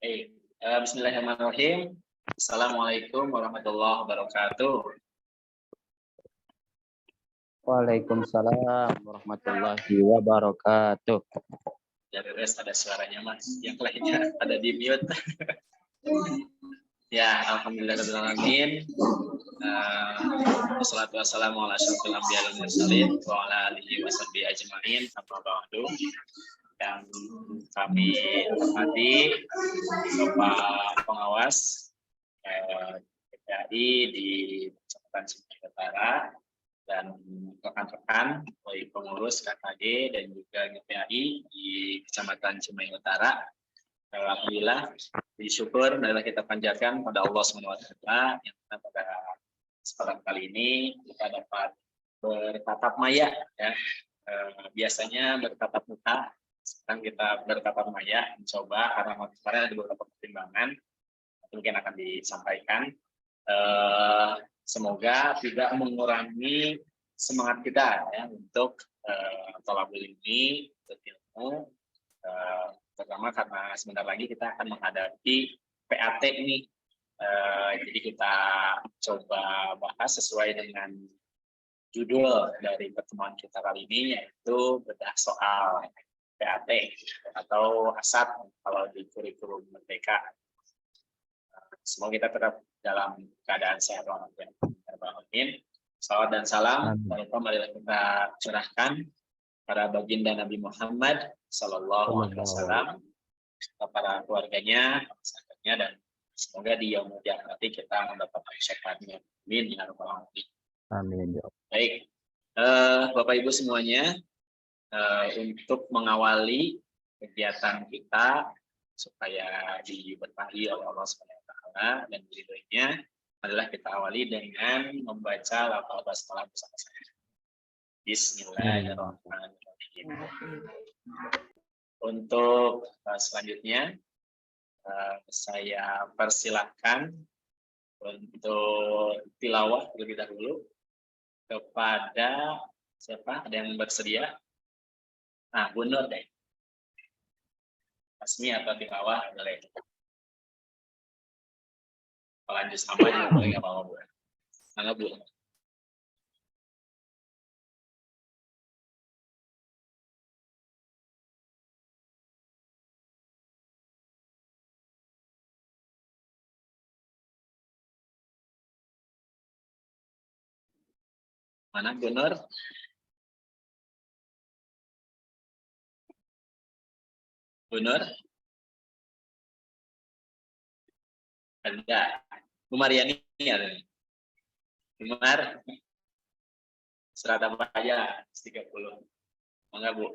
Bismillahirrahmanirrahim. Assalamualaikum warahmatullahi wabarakatuh. Waalaikumsalam warahmatullahi wabarakatuh. Ya beres, ada suaranya Mas. Yang lainnya ada di mute. Ya, alhamdulillahirrahmanirrahim. Wassalatu wassalamu ala asyrofil anbiya wal mursalin wa ala alihi washabihi ajmain. Amma ba'du. Yang kami hormati Bapak Pengawas PPAI di Kecamatan Cimahi Utara dan rekan-rekan baik pengurus KKD dan juga GPAI di Kecamatan Cimahi Utara. Alhamdulillah, disyukur marilah kita panjatkan pada Allah SWT yang pada kesempatan kali ini kita dapat bertatap maya ya. Biasanya bertatap muka, sekarang kita bertatap maya mencoba karena kemarin ada beberapa pertimbangan mungkin akan disampaikan. Semoga tidak mengurangi semangat kita ya untuk thalabul ilmi, untuk ilmu, terutama karena sebentar lagi kita akan menghadapi PAT ini. Jadi kita coba bahas sesuai dengan judul dari pertemuan kita kali ini, yaitu bedah soal PAT atau ASAT kalau di kurikulum Merdeka. Semoga kita tetap dalam keadaan sehat walafiat. Salawat dan salam marilah kita curahkan pada baginda Nabi Muhammad Sallallahu Alaihi Wasallam, para keluarganya, sahabatnya, dan semoga di yaumul qiyamah nanti kita mendapatkan syafaatnya. Amin ya rabbal alamin. Amin. Baik, Bapak Ibu semuanya, untuk mengawali kegiatan kita supaya diberkahi oleh Allah SWT dan ridhonya adalah kita awali dengan membaca lafaz basmalah bersama-sama. Bismillahirrahmanirrahim. Untuk selanjutnya saya persilahkan untuk tilawah terlebih dahulu kepada siapa? Ada yang bersedia? Nah, Bu Nur deh. Asmi atau tilawah boleh. Kalau lanjut sama juga boleh, nggak apa-apa, Bu. Mana Bu? Mana Bu Nur? Bu Nur? Ada. Bu Mariani ada nih. Bu Mar? Surat apa aja? 30. Enggak, Bu?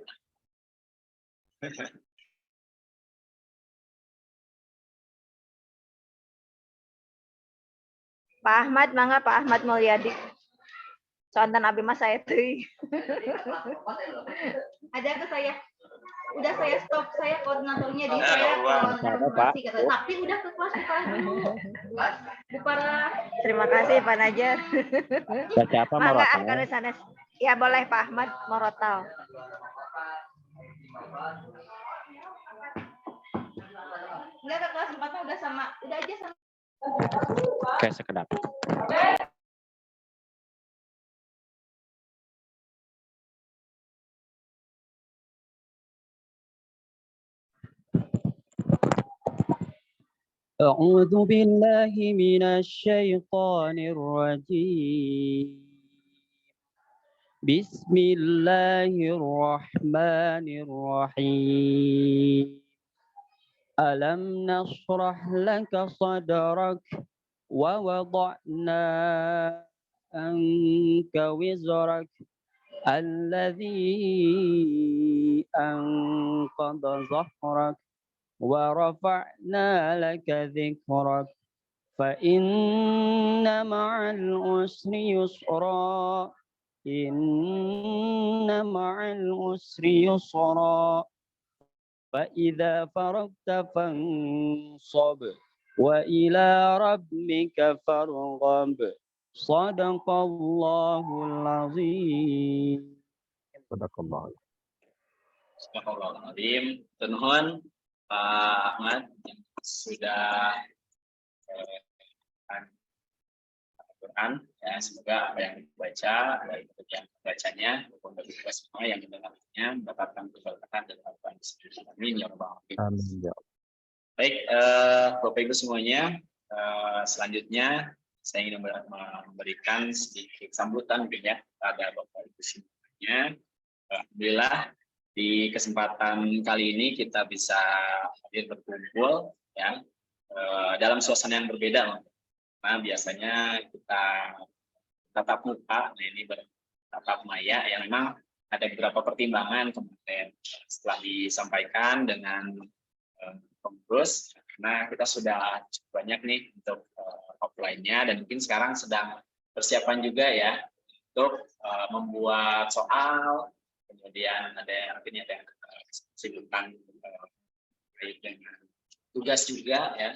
Pak Ahmad, mangga Pak Ahmad Mulyadi. Soalnya Nabi Mas saya tuh. Ada ke saya. Udah saya stop, saya koordinatornya di saya koordinasi kata. Tapi udah ke kelas dulu. Terima kasih Pak Najar. Baca apa mangga Morotal? sana. Ya boleh Pak Ahmad Morotal. Enggak ke kelas 4 udah sama, udah aja sama. Kayak sekedap. أعوذ بالله من الشيطان الرجيم بسم الله الرحمن الرحيم ألم نشرح لك صدرك ووضعنا عنك وزرك الذي أنقض ظهرك ورفعنا لك ذكرك فإن مع العسر يسرا إن مع العسر يسرا فإذا فرغت فانصب وإلى ربك فارغب صدق الله العظيم. صدق الله. Astagfirullahaladzim. Nuhun Pak Ahmad yang sudah Al-Quran, ya semoga apa yang dibaca baik yang bacanya maupun bagi kita semua yang mendengarnya mendapatkan keberkahan dan apa yang disebut. Amin ya rabbal alamin. Amin ya. Baik, Bapak Ibu semuanya, selanjutnya saya ingin memberikan sedikit sambutan mungkin ya pada Bapak Ibu semuanya. Alhamdulillah di kesempatan kali ini kita bisa hadir berkumpul ya dalam suasana yang berbeda. Nah, biasanya kita tatap muka, nah ini bertatap maya yang memang ada beberapa pertimbangan kemarin setelah disampaikan dengan pengurus, karena kita sudah cukup banyak nih untuk offline-nya dan mungkin sekarang sedang persiapan juga ya untuk membuat soal, kemudian ada yang mungkin ada yang kesibukan dengan tugas juga ya.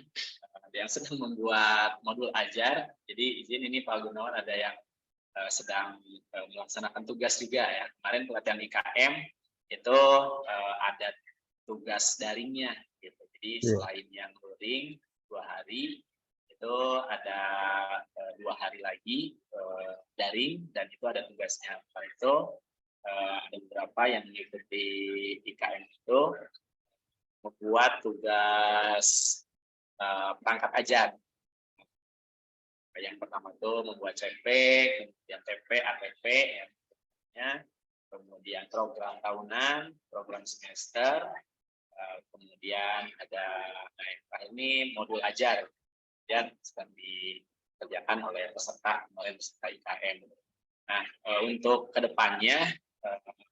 Yang sedang membuat modul ajar, jadi izin ini Pak Gunawan ada yang sedang melaksanakan tugas juga ya. Kemarin pelatihan IKM itu ada tugas daringnya, gitu. Jadi selain yang luring 2 hari, itu ada 2 hari lagi daring dan itu ada tugasnya. Setelah itu ada beberapa yang mengikuti IKM itu membuat tugas perangkat ajar. Yang pertama itu membuat CP, kemudian TP, ATP, ya, kemudian program tahunan, program semester, kemudian ada ini modul ajar yang sedang dikerjakan oleh peserta IKM. Nah, untuk kedepannya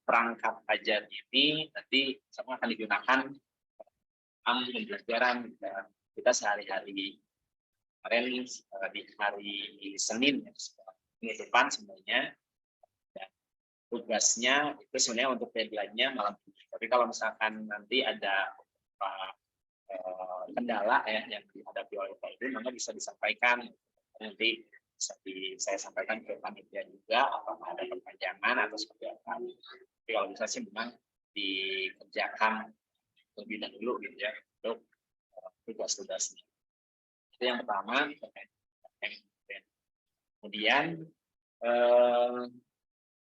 perangkat ajar ini nanti semua akan digunakan pembelajaran kita sehari-hari. Kemarin di hari Senin penutupan sebenarnya dan tugasnya itu sebenarnya untuk deadline-nya malam ini. Tapi kalau misalkan nanti ada kendala ya yang dihadapi oleh Pak Ibu, maka bisa disampaikan nanti bisa saya sampaikan ke panitia juga apakah ada perpanjangan atau seperti apa. Tapi kalau bisa sih memang dikerjakan lebih dahulu gitu ya untuk tugas-tugasnya. Itu yang pertama. Kemudian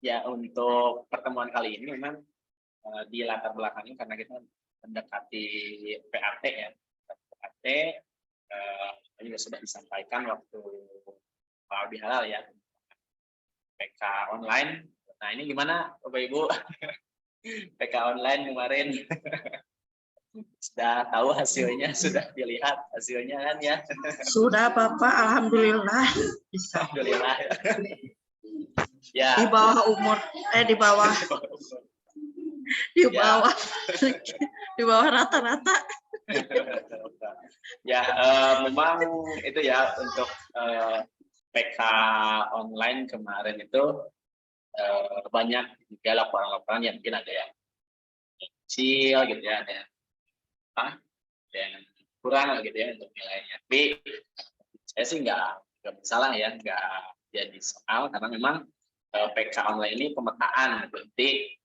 ya untuk pertemuan kali ini memang di latar belakangnya karena kita mendekati PAT ya. PAT juga sudah disampaikan waktu Pak Aldi Halal ya. PK online. Nah ini gimana Bapak Ibu? PK online kemarin. Sudah tahu hasilnya, sudah dilihat hasilnya kan ya? Sudah Bapak, alhamdulillah. Alhamdulillah. Ya. Di bawah umur, di bawah di bawah rata-rata. Ya, memang itu ya untuk PK online kemarin itu banyak juga laporan-laporan yang mungkin ada yang kecil gitu ya, ada yang kurang gitu ya untuk nilainya. Tapi saya sih nggak masalah ya, nggak jadi soal karena memang PK online ini pemetaan nanti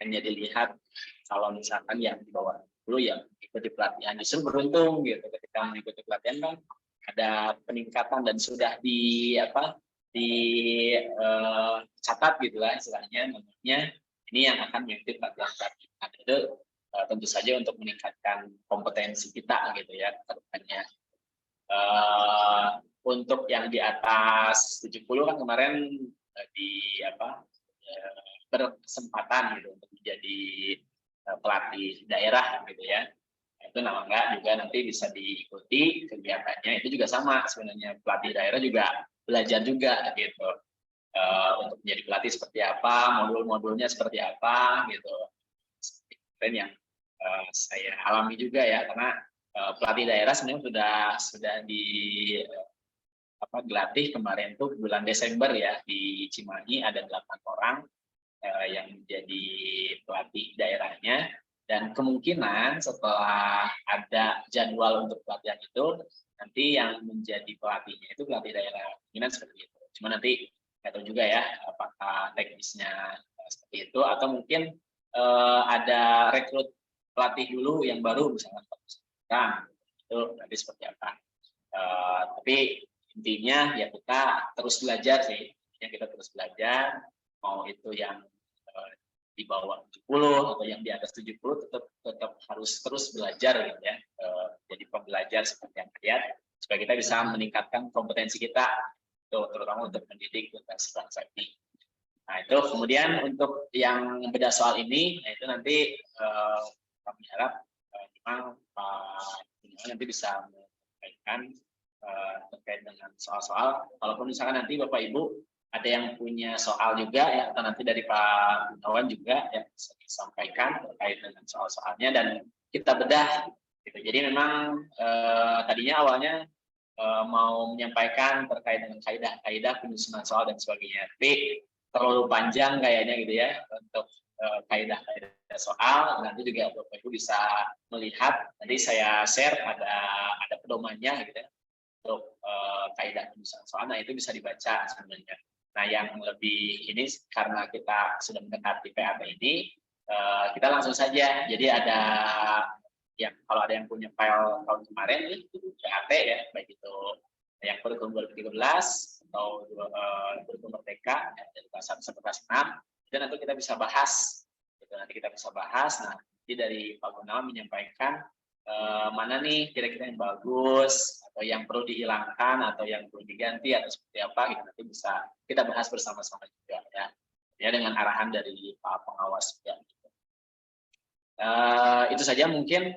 hanya dilihat kalau misalkan yang di bawah dulu yang ikuti pelatihan justru beruntung gitu ketika mengikuti pelatihan kan ada peningkatan dan sudah catat gitu lah istilahnya nomornya ini yang akan mengikuti pelatihan itu tentu saja untuk meningkatkan kompetensi kita gitu ya ke depannya. Untuk yang di atas 70 kan kemarin berkesempatan gitu untuk menjadi pelatih daerah gitu ya. Itu nama enggak juga nanti bisa diikuti kegiatannya. Itu juga sama sebenarnya pelatih daerah juga belajar juga gitu. Untuk menjadi pelatih seperti apa, modul-modulnya seperti apa gitu. Dan yang saya alami juga ya karena pelatih daerah sebenarnya sudah dilatih kemarin tuh bulan Desember ya di Cimahi ada 8 orang yang menjadi pelatih daerahnya dan kemungkinan setelah ada jadwal untuk pelatihan itu nanti yang menjadi pelatihnya itu pelatih daerah kemungkinan seperti itu. Cuma nanti nggak tahu juga ya apakah teknisnya seperti itu atau mungkin ada rekrut pelatih dulu yang baru misalnya itu nanti seperti apa. Tapi intinya ya kita terus belajar sih, ya kita terus belajar, mau itu yang di bawah 70 atau yang di atas 70 tetap harus terus belajar gitu ya. Jadi pembelajar seperti yang lihat supaya kita bisa meningkatkan kompetensi kita, terutama untuk mendidik generasi bangsa ini. Nah itu kemudian untuk yang beda soal ini, nah itu nanti kami harap memang Pak Gunawan nanti bisa menyampaikan terkait dengan soal-soal. Walaupun misalkan nanti Bapak Ibu ada yang punya soal juga ya, atau nanti dari Pak Gunawan juga yang bisa disampaikan terkait dengan soal-soalnya dan kita bedah. Gitu. Jadi memang tadinya awalnya mau menyampaikan terkait dengan kaidah-kaidah penyusunan soal dan sebagainya, tapi terlalu panjang kayaknya gitu ya untuk kaidah-kaidah soal. Nanti juga Bapak Ibu bisa melihat, nanti saya share ada pedomannya gitu ya untuk kaidah penyusunan soal. Nah itu bisa dibaca sebenarnya. Nah yang lebih ini karena kita sudah mendekati PAT ini, kita langsung saja. Jadi ada ya kalau ada yang punya file tahun kemarin itu PAT ya, baik itu yang kurikulum 2013 atau kurikulum Merdeka ya, dari kelas 1 sampai kelas 6, itu nanti kita bisa bahas. Itu nanti kita bisa bahas. Nah, jadi dari Pak Gunawan menyampaikan mana nih kira-kira yang bagus atau yang perlu dihilangkan atau yang perlu diganti atau seperti apa gitu, nanti bisa kita bahas bersama-sama juga ya. Ya dengan arahan dari Pak Pengawas ya. Itu saja mungkin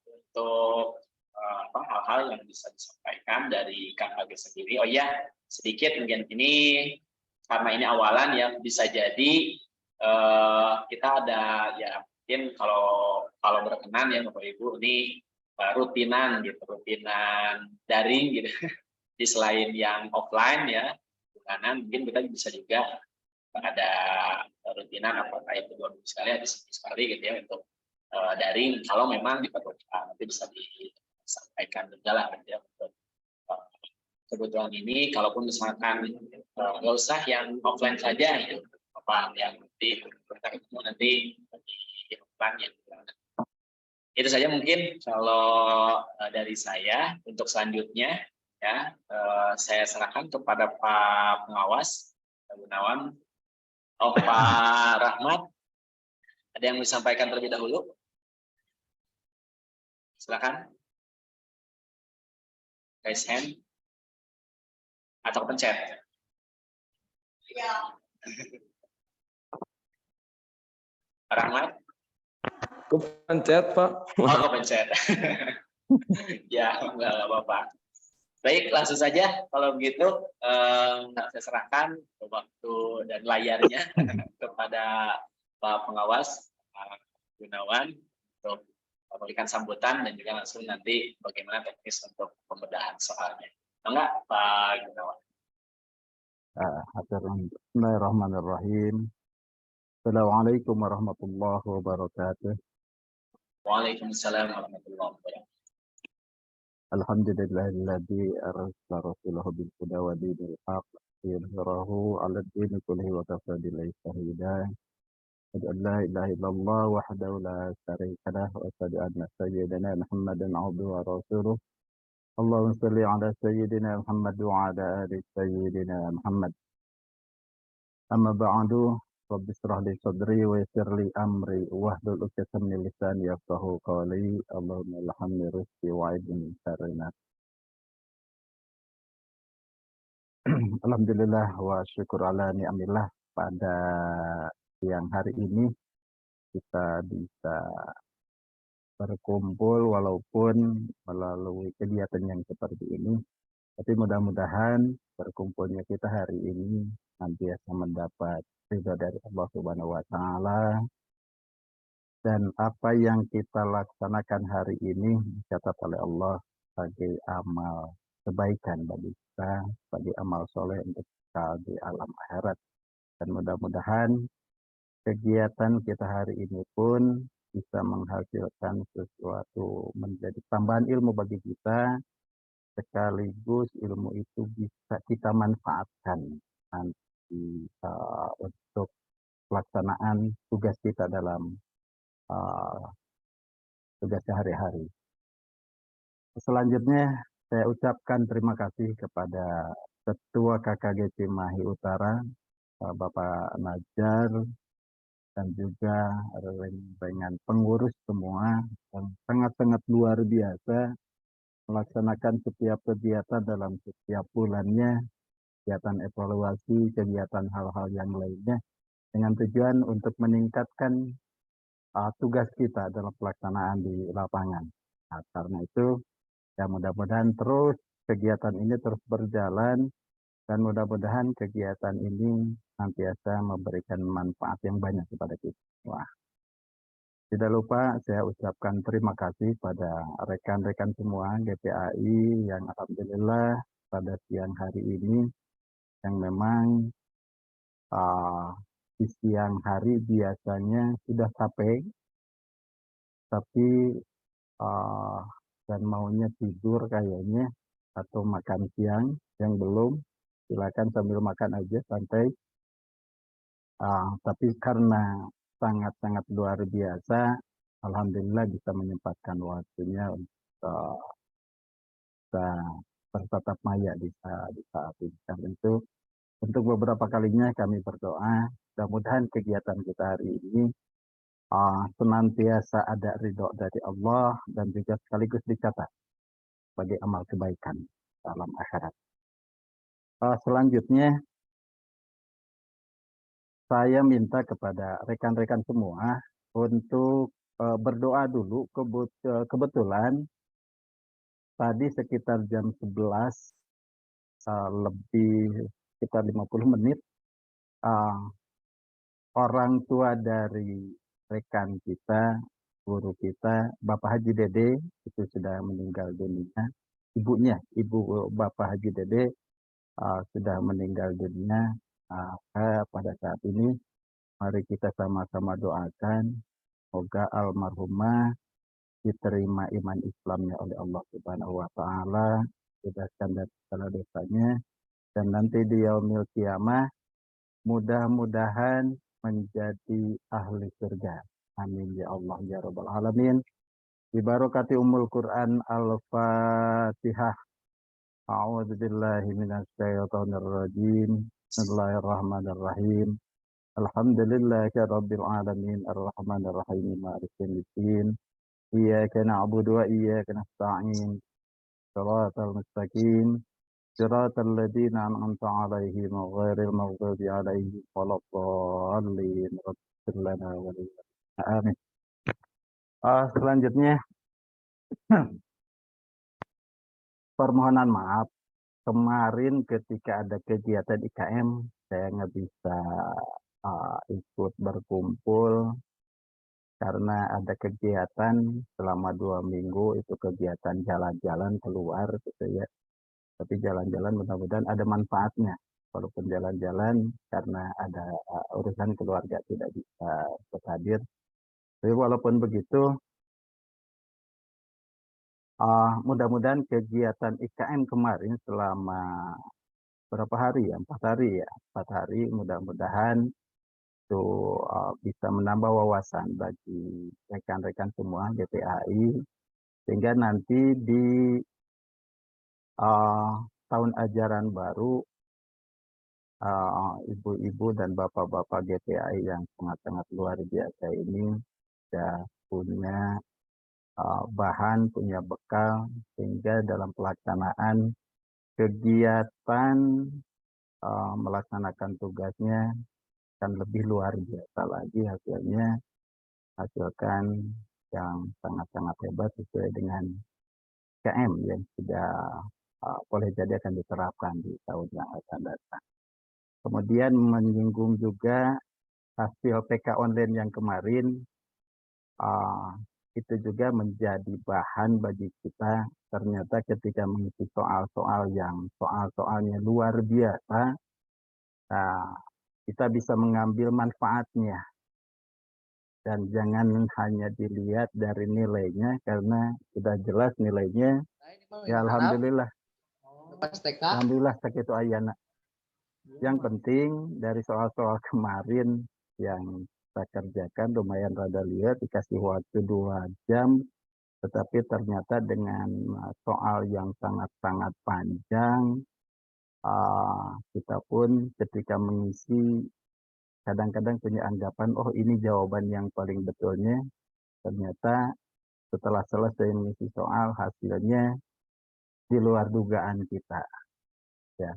untuk hal-hal yang bisa disampaikan dari KKG sendiri. Oh iya, sedikit mungkin ini karena ini awalan ya, bisa jadi kita ada ya mungkin kalau berkenan ya Bapak Ibu ini rutinan gitu, rutinan daring gitu. Di selain yang offline ya, bulanan mungkin kita bisa juga ada rutinan apakah itu 2 minggu sekali atau seminggu sekali gitu ya untuk daring kalau memang diperlukan, nanti bisa disampaikan juga lah gitu ya untuk kebutuhan ini. Kalaupun misalkan nggak usah yang offline saja gitu, apa yang nanti kita ketemu nanti di offline ya. Itu saja mungkin kalau dari saya. Untuk selanjutnya ya saya serahkan kepada Pak Pengawas Pak Gunawan. Pak Rahmat, ada yang mau disampaikan terlebih dahulu? Silakan. Raise hand. Atau pencet? Ya. Pak Rahmat? Kepencet, Pak. Oh, kepencet. Ya, enggak apa-apa. Baik, langsung saja. Kalau begitu, saya serahkan waktu dan layarnya kepada Pak Pengawas Pak Gunawan untuk memberikan sambutan dan juga langsung nanti bagaimana teknis untuk pembedahan soalnya. Enggak, Pak Gunawan? Bismillahirrahmanirrahim. Assalamualaikum warahmatullahi wabarakatuh. Waalaikumsalam warahmatullahi wabarakatuh. Alhamdulillahilladzi arsala rasulahu bil huda wa dinil haqq liyudhhirahu 'ala ad-dini kullihi wa kafa billahi shahida. Asyhadu an la ilaha illallah wahdahu la syarika lah wa asyhadu anna sayyidana Muhammadan 'abduhu wa rasuluh. Allahumma shalli 'ala sayyidina Muhammad wa 'ala ali sayyidina Muhammad. Amma ba'du. Rabbi shrah li sadri wa yassir li amri wahlul 'uqdatam min lisani yafqahu qawli. Allahumma ilhamni rizqi wa 'idni min syarri nafsi. Alhamdulillah wa syukur ala ni'amillah, pada siang hari ini kita bisa berkumpul walaupun melalui kegiatan yang seperti ini. Tapi mudah-mudahan berkumpulnya kita hari ini nantiasa mendapat ridha dari Allah Subhanahu wa Ta'ala, dan apa yang kita laksanakan hari ini dicatat oleh Allah sebagai amal kebaikan bagi kita, sebagai amal soleh untuk kita di alam akhirat. Dan mudah-mudahan kegiatan kita hari ini pun bisa menghasilkan sesuatu, menjadi tambahan ilmu bagi kita, sekaligus ilmu itu bisa kita manfaatkan nanti untuk pelaksanaan tugas kita dalam tugas sehari-hari. Selanjutnya saya ucapkan terima kasih kepada Ketua KKG Cimahi Utara, Bapak Najar, dan juga dengan pengurus semua yang sangat-sangat luar biasa melaksanakan setiap kegiatan dalam setiap bulannya, kegiatan evaluasi, kegiatan hal-hal yang lainnya, dengan tujuan untuk meningkatkan tugas kita dalam pelaksanaan di lapangan. Nah, karena itu, ya mudah-mudahan terus kegiatan ini terus berjalan, dan mudah-mudahan kegiatan ini senantiasa memberikan manfaat yang banyak kepada kita. Wah. Tidak lupa saya ucapkan terima kasih pada rekan-rekan semua GPAI yang alhamdulillah pada siang hari ini yang memang di siang hari biasanya sudah capek, tapi dan maunya tidur kayaknya atau makan siang yang belum, silakan sambil makan aja santai. Tapi karena sangat-sangat luar biasa, alhamdulillah bisa menyempatkan waktunya untuk bisa bertatap maya di saat ini. Dan itu untuk beberapa kalinya kami berdoa, mudah-mudahan kegiatan kita hari ini senantiasa ada ridho dari Allah dan juga sekaligus dicatat sebagai amal kebaikan dalam akhirat. Selanjutnya, saya minta kepada rekan-rekan semua untuk berdoa dulu. Kebetulan tadi sekitar jam 11 lebih sekitar 50 menit orang tua dari rekan kita, guru kita, Bapak Haji Dede itu sudah meninggal dunia. Ibunya, Ibu Bapak Haji Dede sudah meninggal dunia. Pada saat ini, mari kita sama-sama doakan semoga almarhumah diterima iman Islamnya oleh Allah Subhanahu wa Ta'ala, bebaskan dari segala dosanya, dan nanti di yaumil kiamah mudah-mudahan menjadi ahli surga. Amin ya Allah ya Rabbal Alamin. Bi barakati Ummul Quran Al-Fatihah. A'udzu billahi minasyaitonir rajim. Bismillahirrahmanirrahim. Alhamdulillahi rabbil alamin arrahmanir rahim maliki yaumiddin. Iyyaka na'budu wa iyyaka nasta'in. Shiratal mustaqim. Shiratal ladzina an'amta 'alaihim ghairil maghdubi 'alaihim waladdallin. Rabbana lana wa amin. Selanjutnya permohonan maaf. Kemarin ketika ada kegiatan IKM, saya nggak bisa ikut berkumpul karena ada kegiatan selama 2 minggu, itu kegiatan jalan-jalan keluar gitu ya. Tapi jalan-jalan mudah-mudahan ada manfaatnya. Walaupun jalan-jalan karena ada urusan keluarga tidak bisa hadir. Tapi walaupun begitu, mudah-mudahan kegiatan IKM kemarin selama berapa hari ya? 4 hari ya. 4 hari mudah-mudahan itu bisa menambah wawasan bagi rekan-rekan semua GPAI, sehingga nanti di tahun ajaran baru ibu-ibu dan bapak-bapak GPAI yang sangat-sangat luar biasa ini sudah punya bahan, punya bekal, sehingga dalam pelaksanaan kegiatan melaksanakan tugasnya akan lebih luar biasa lagi hasilnya, hasilkan yang sangat-sangat hebat sesuai dengan KM yang sudah boleh jadi akan diterapkan di tahun yang akan datang. Kemudian menyinggung juga hasil PK online yang kemarin, itu juga menjadi bahan bagi kita. Ternyata ketika mengisi soal-soal yang soal-soalnya luar biasa, kita bisa mengambil manfaatnya. Dan jangan hanya dilihat dari nilainya, karena sudah jelas nilainya. Ya alhamdulillah. Alhamdulillah sakitu ayana. Yang penting dari soal-soal kemarin yang kita kerjakan lumayan rada lihat, dikasih waktu 2 jam, tetapi ternyata dengan soal yang sangat-sangat panjang, kita pun ketika mengisi kadang-kadang punya anggapan, oh ini jawaban yang paling betulnya. Ternyata setelah selesai mengisi soal, hasilnya di luar dugaan kita. Ya.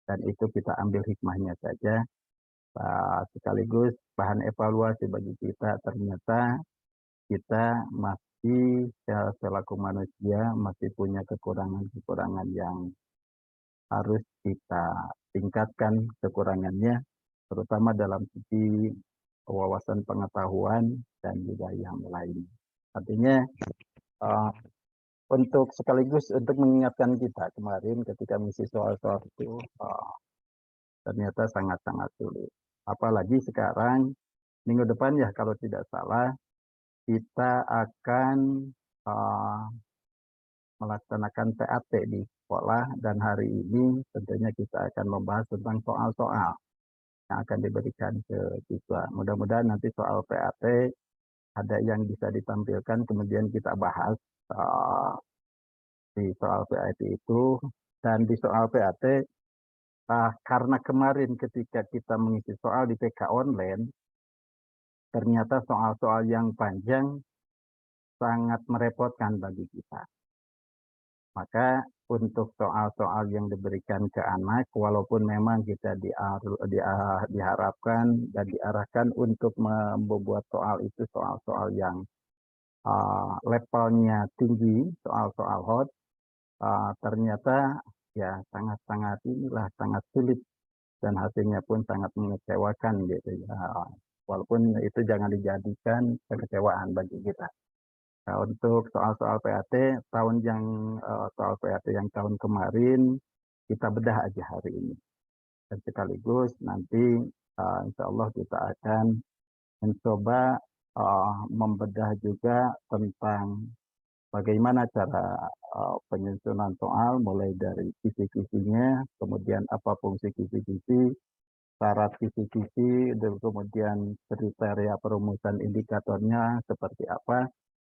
Dan itu kita ambil hikmahnya saja. Sekaligus bahan evaluasi bagi kita, ternyata kita masih selaku manusia masih punya kekurangan-kekurangan yang harus kita tingkatkan kekurangannya, terutama dalam sisi wawasan pengetahuan dan juga yang lain. Artinya untuk sekaligus untuk mengingatkan kita kemarin ketika mengisi soal-soal itu ternyata sangat-sangat sulit. Apalagi sekarang minggu depan ya kalau tidak salah kita akan melaksanakan PAT di sekolah, dan hari ini tentunya kita akan membahas tentang soal-soal yang akan diberikan ke siswa. Mudah-mudahan nanti soal PAT ada yang bisa ditampilkan kemudian kita bahas di soal PAT itu. Dan di soal PAT karena kemarin ketika kita mengisi soal di PK online ternyata soal-soal yang panjang sangat merepotkan bagi kita. Maka untuk soal-soal yang diberikan ke anak, walaupun memang kita diharapkan dan diarahkan untuk membuat soal itu soal-soal yang levelnya tinggi, soal-soal hot, ternyata ya sangat-sangat sangat sulit dan hasilnya pun sangat mengecewakan gitu ya. Walaupun itu jangan dijadikan kekecewaan bagi kita. Nah, untuk soal-soal PAT soal PAT yang tahun kemarin kita bedah aja hari ini. Dan sekaligus nanti insya Allah kita akan mencoba membedah juga tentang bagaimana cara penyusunan soal mulai dari kisi-kisinya, kemudian apa fungsi kisi-kisi, syarat kisi-kisi, dan kemudian kriteria perumusan indikatornya seperti apa.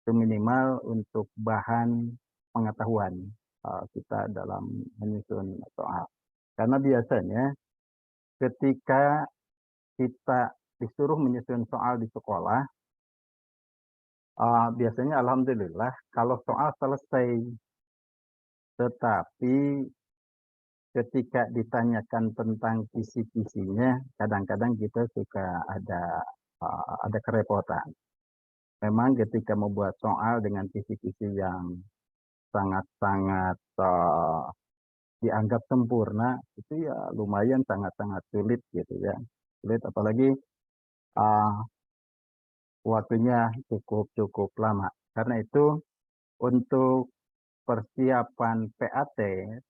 Itu minimal untuk bahan pengetahuan kita dalam menyusun soal. Karena biasanya ketika kita disuruh menyusun soal di sekolah, biasanya alhamdulillah kalau soal selesai, tetapi ketika ditanyakan tentang kisi-kisinya, kadang-kadang kita suka ada kerepotan. Memang ketika membuat soal dengan kisi-kisi yang sangat-sangat dianggap sempurna, itu ya lumayan sangat-sangat sulit gitu ya. Sulit apalagi waktunya cukup lama. Karena itu untuk persiapan PAT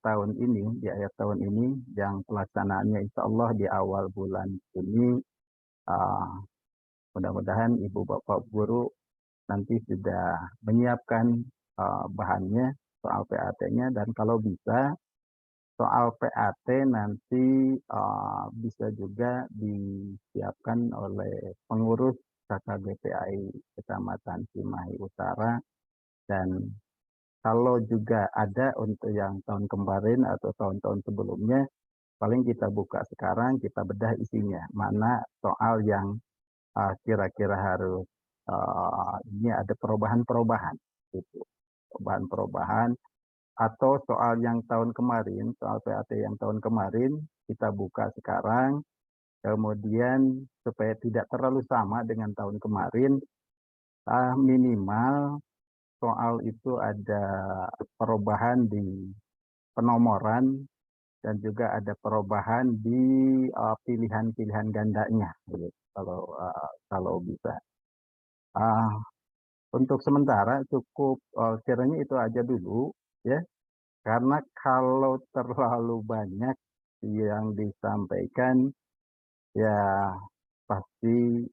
tahun ini, di akhir tahun ini, yang pelaksanaannya insya Allah di awal bulan Juni, mudah-mudahan Ibu Bapak Guru nanti sudah menyiapkan bahannya, soal PAT-nya, dan kalau bisa soal PAT nanti bisa juga disiapkan oleh pengurus KKBPI Kecamatan Cimahi Utara, dan kalau juga ada untuk yang tahun kemarin atau tahun-tahun sebelumnya, paling kita buka sekarang, kita bedah isinya. Mana soal yang kira-kira harus ini ada perubahan-perubahan, gitu. Perubahan-perubahan, atau soal yang tahun kemarin, soal PAT yang tahun kemarin, kita buka sekarang, kemudian supaya tidak terlalu sama dengan tahun kemarin, minimal soal itu ada perubahan di penomoran dan juga ada perubahan di pilihan-pilihan gandanya, gitu, kalau bisa. Untuk sementara cukup kiranya itu aja dulu ya, karena kalau terlalu banyak yang disampaikan ya pasti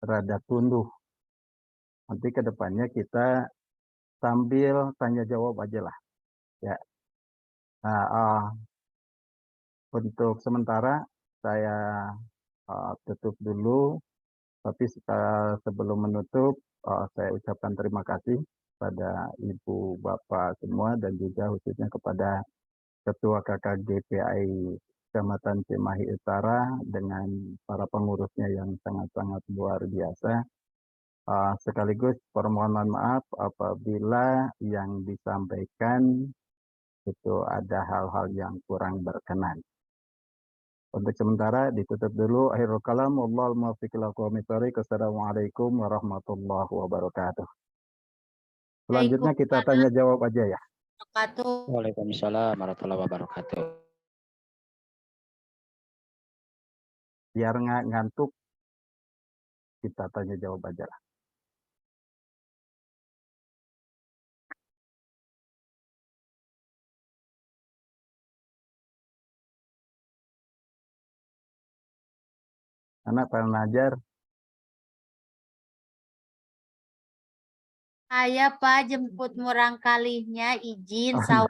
rada tunduh. Nanti ke depannya kita sambil tanya jawab aja lah ya. Nah, untuk sementara saya tutup dulu, tapi sebelum menutup saya ucapkan terima kasih kepada Ibu Bapak semua dan juga khususnya kepada Ketua KKG PAI Kecamatan Cimahi Utara dengan para pengurusnya yang sangat-sangat luar biasa. Sekaligus permohonan maaf apabila yang disampaikan itu ada hal-hal yang kurang berkenan. Untuk sementara ditutup dulu. Akhirul kalam. Wallahul muwaffiq ila aqwamit thoriq. Assalamualaikum warahmatullahi wabarakatuh. Selanjutnya kita tanya jawab aja ya. Waalaikumsalam warahmatullahi wabarakatuh. Biar nggak ngantuk, kita tanya jawab aja lah. Anak Pak Najar. Saya Pak jemput murang kalihnya izin sahur.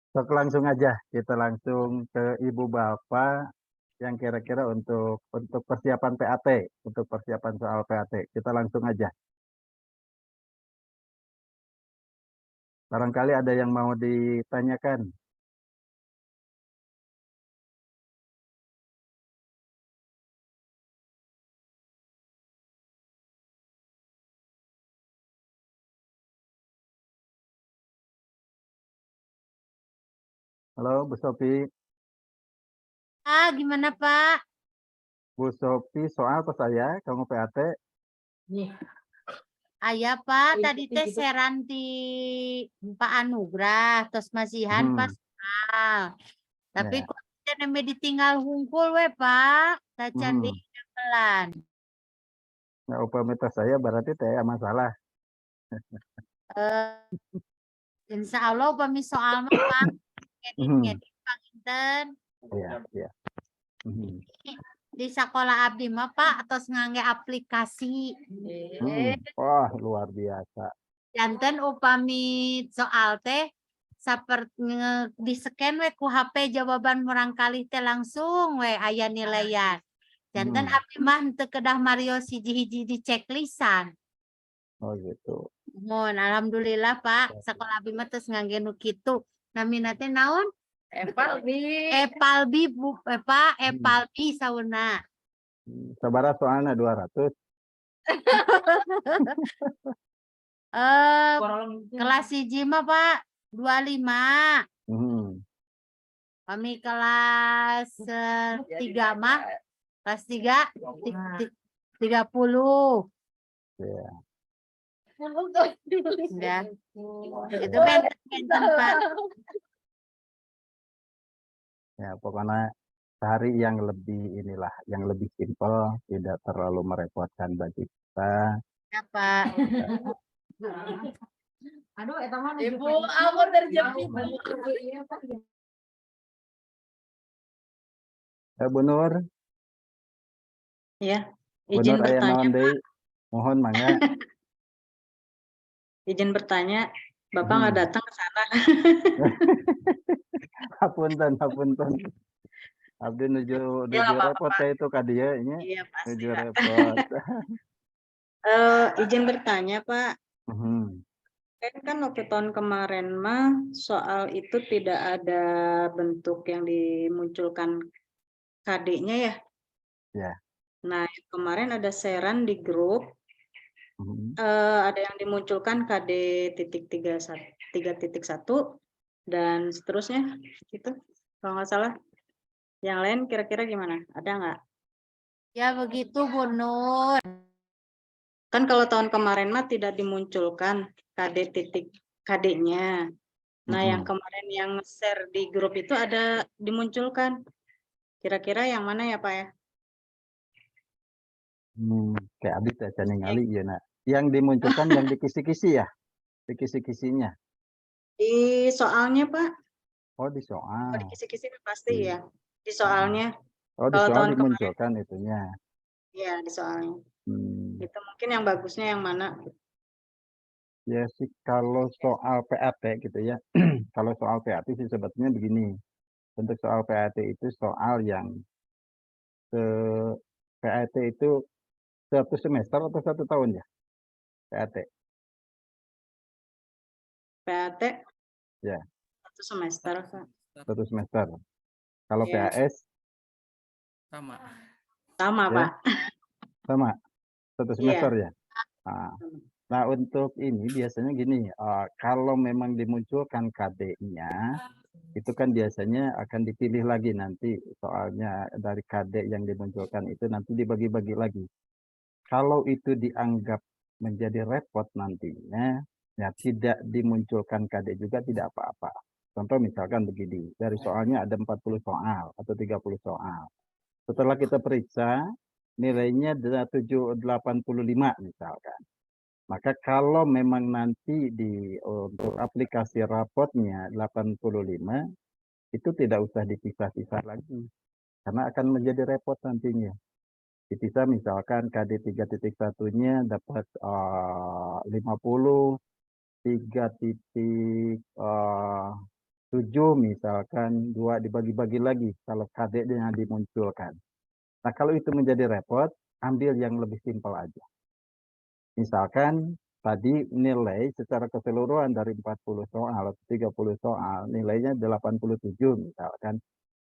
Sok langsung aja kita langsung ke Ibu Bapak yang kira-kira untuk persiapan PAT, untuk persiapan soal PAT. Kita langsung aja. Barangkali ada yang mau ditanyakan. Halo, Bu Sofi. Gimana Pak? Bu Sofi, soal apa saya? Kamu PAT? Ayah Pak, tadi teh seran di Pak Anugrah, terus masihan pas soal. Tapi kok nembe ditinggal hungkul we Pak, tacan di jalan. Nah, upamita saya berarti tidak masalah. Insya Allah upami soal mah Pak, ngedit panginten. Iya. Di sekolah abdi mah Pak, atau ngangge aplikasi. Wah, luar biasa. Janten upami soal teh seperti di scan we ku HP jawaban murang kalih teh langsung we aya nilaian. Janten abdi mah teu kedah Mario hiji-hiji di checklistan. Oh gitu. Mohon alhamdulillah Pak, sekolah abdi mah teu ngangge nu kitu. Namina teh naon? Epalbi Bu, Pak, Epalbi sauna. Sabaraha soalnya 200. Kelas 1 mah Pak 25. Kami kelas 3 mah kelas 3 30. Ya. Udah. Itu benten Pak. Ya, pokoknya cari yang lebih yang lebih simpel, tidak terlalu merepotkan bagi kita. Ya Pak. Aduh, eta mah Ibu, aku terjepit. Bu Nur. Ya, Bu izin Nur aya bertanya. naon deui? Mohon mangga. Izin bertanya, Bapak nggak datang ke sana. Hapunten. Abdi nuju repot itu ka dieu nya. Iya, pasti. Nuju repot. Izin bertanya, Pak. Kan waktu tahun kemarin mah soal itu tidak ada bentuk yang dimunculkan KD-nya ya. Ya. Nah, kemarin ada seran di grup. Ada yang dimunculkan KD .3.1 dan seterusnya gitu. Kalau nggak salah. Yang lain kira-kira gimana? Ada nggak? Ya begitu Bu Nur. Kan kalau tahun kemarin mah tidak dimunculkan KD-nya. Nah, yang kemarin yang share di grup itu ada dimunculkan. Kira-kira yang mana ya Pak ya? Kayak abis ya ningali ya nak. Yang dimunculkan yang di kisi-kisi ya? Di kisi-kisinya. Di soalnya Pak. Oh di soal. Oh, di kisi-kisi pasti ya. Di soalnya. Oh di kalau soal tahun dimunculkan kemarin, itunya. Iya di soalnya. Itu mungkin yang bagusnya yang mana? Ya sih kalau soal PAT gitu ya. Kalau soal PAT sih sebetulnya begini. Untuk soal PAT itu soal yang PAT itu 1 semester atau 1 tahun ya? PAT. PAT Ya. 1 semester, Pak. 1 semester. Kalau Ya. PAS? Sama. Sama, Ya. Pak. Sama. 1 semester Iya. ya. Nah, untuk ini biasanya gini, kalau memang dimunculkan KD-nya, itu kan biasanya akan dipilih lagi nanti, soalnya dari KD yang dimunculkan itu nanti dibagi-bagi lagi. Kalau itu dianggap menjadi repot nantinya, ya tidak dimunculkan KD juga tidak apa-apa. Contoh misalkan begini, dari soalnya ada 40 soal atau 30 soal. Setelah kita periksa, nilainya 785 misalkan. Maka kalau memang nanti untuk aplikasi rapotnya 85, itu tidak usah dipisah-pisah lagi. Karena akan menjadi repot nantinya. Dipisah misalkan KD 3.1-nya dapat 50, 3.7 misalkan, 2 dibagi-bagi lagi kalau KD-nya dimunculkan. Nah, kalau itu menjadi repot, ambil yang lebih simpel aja. Misalkan tadi nilai secara keseluruhan dari 40 soal atau 30 soal, nilainya 87 misalkan.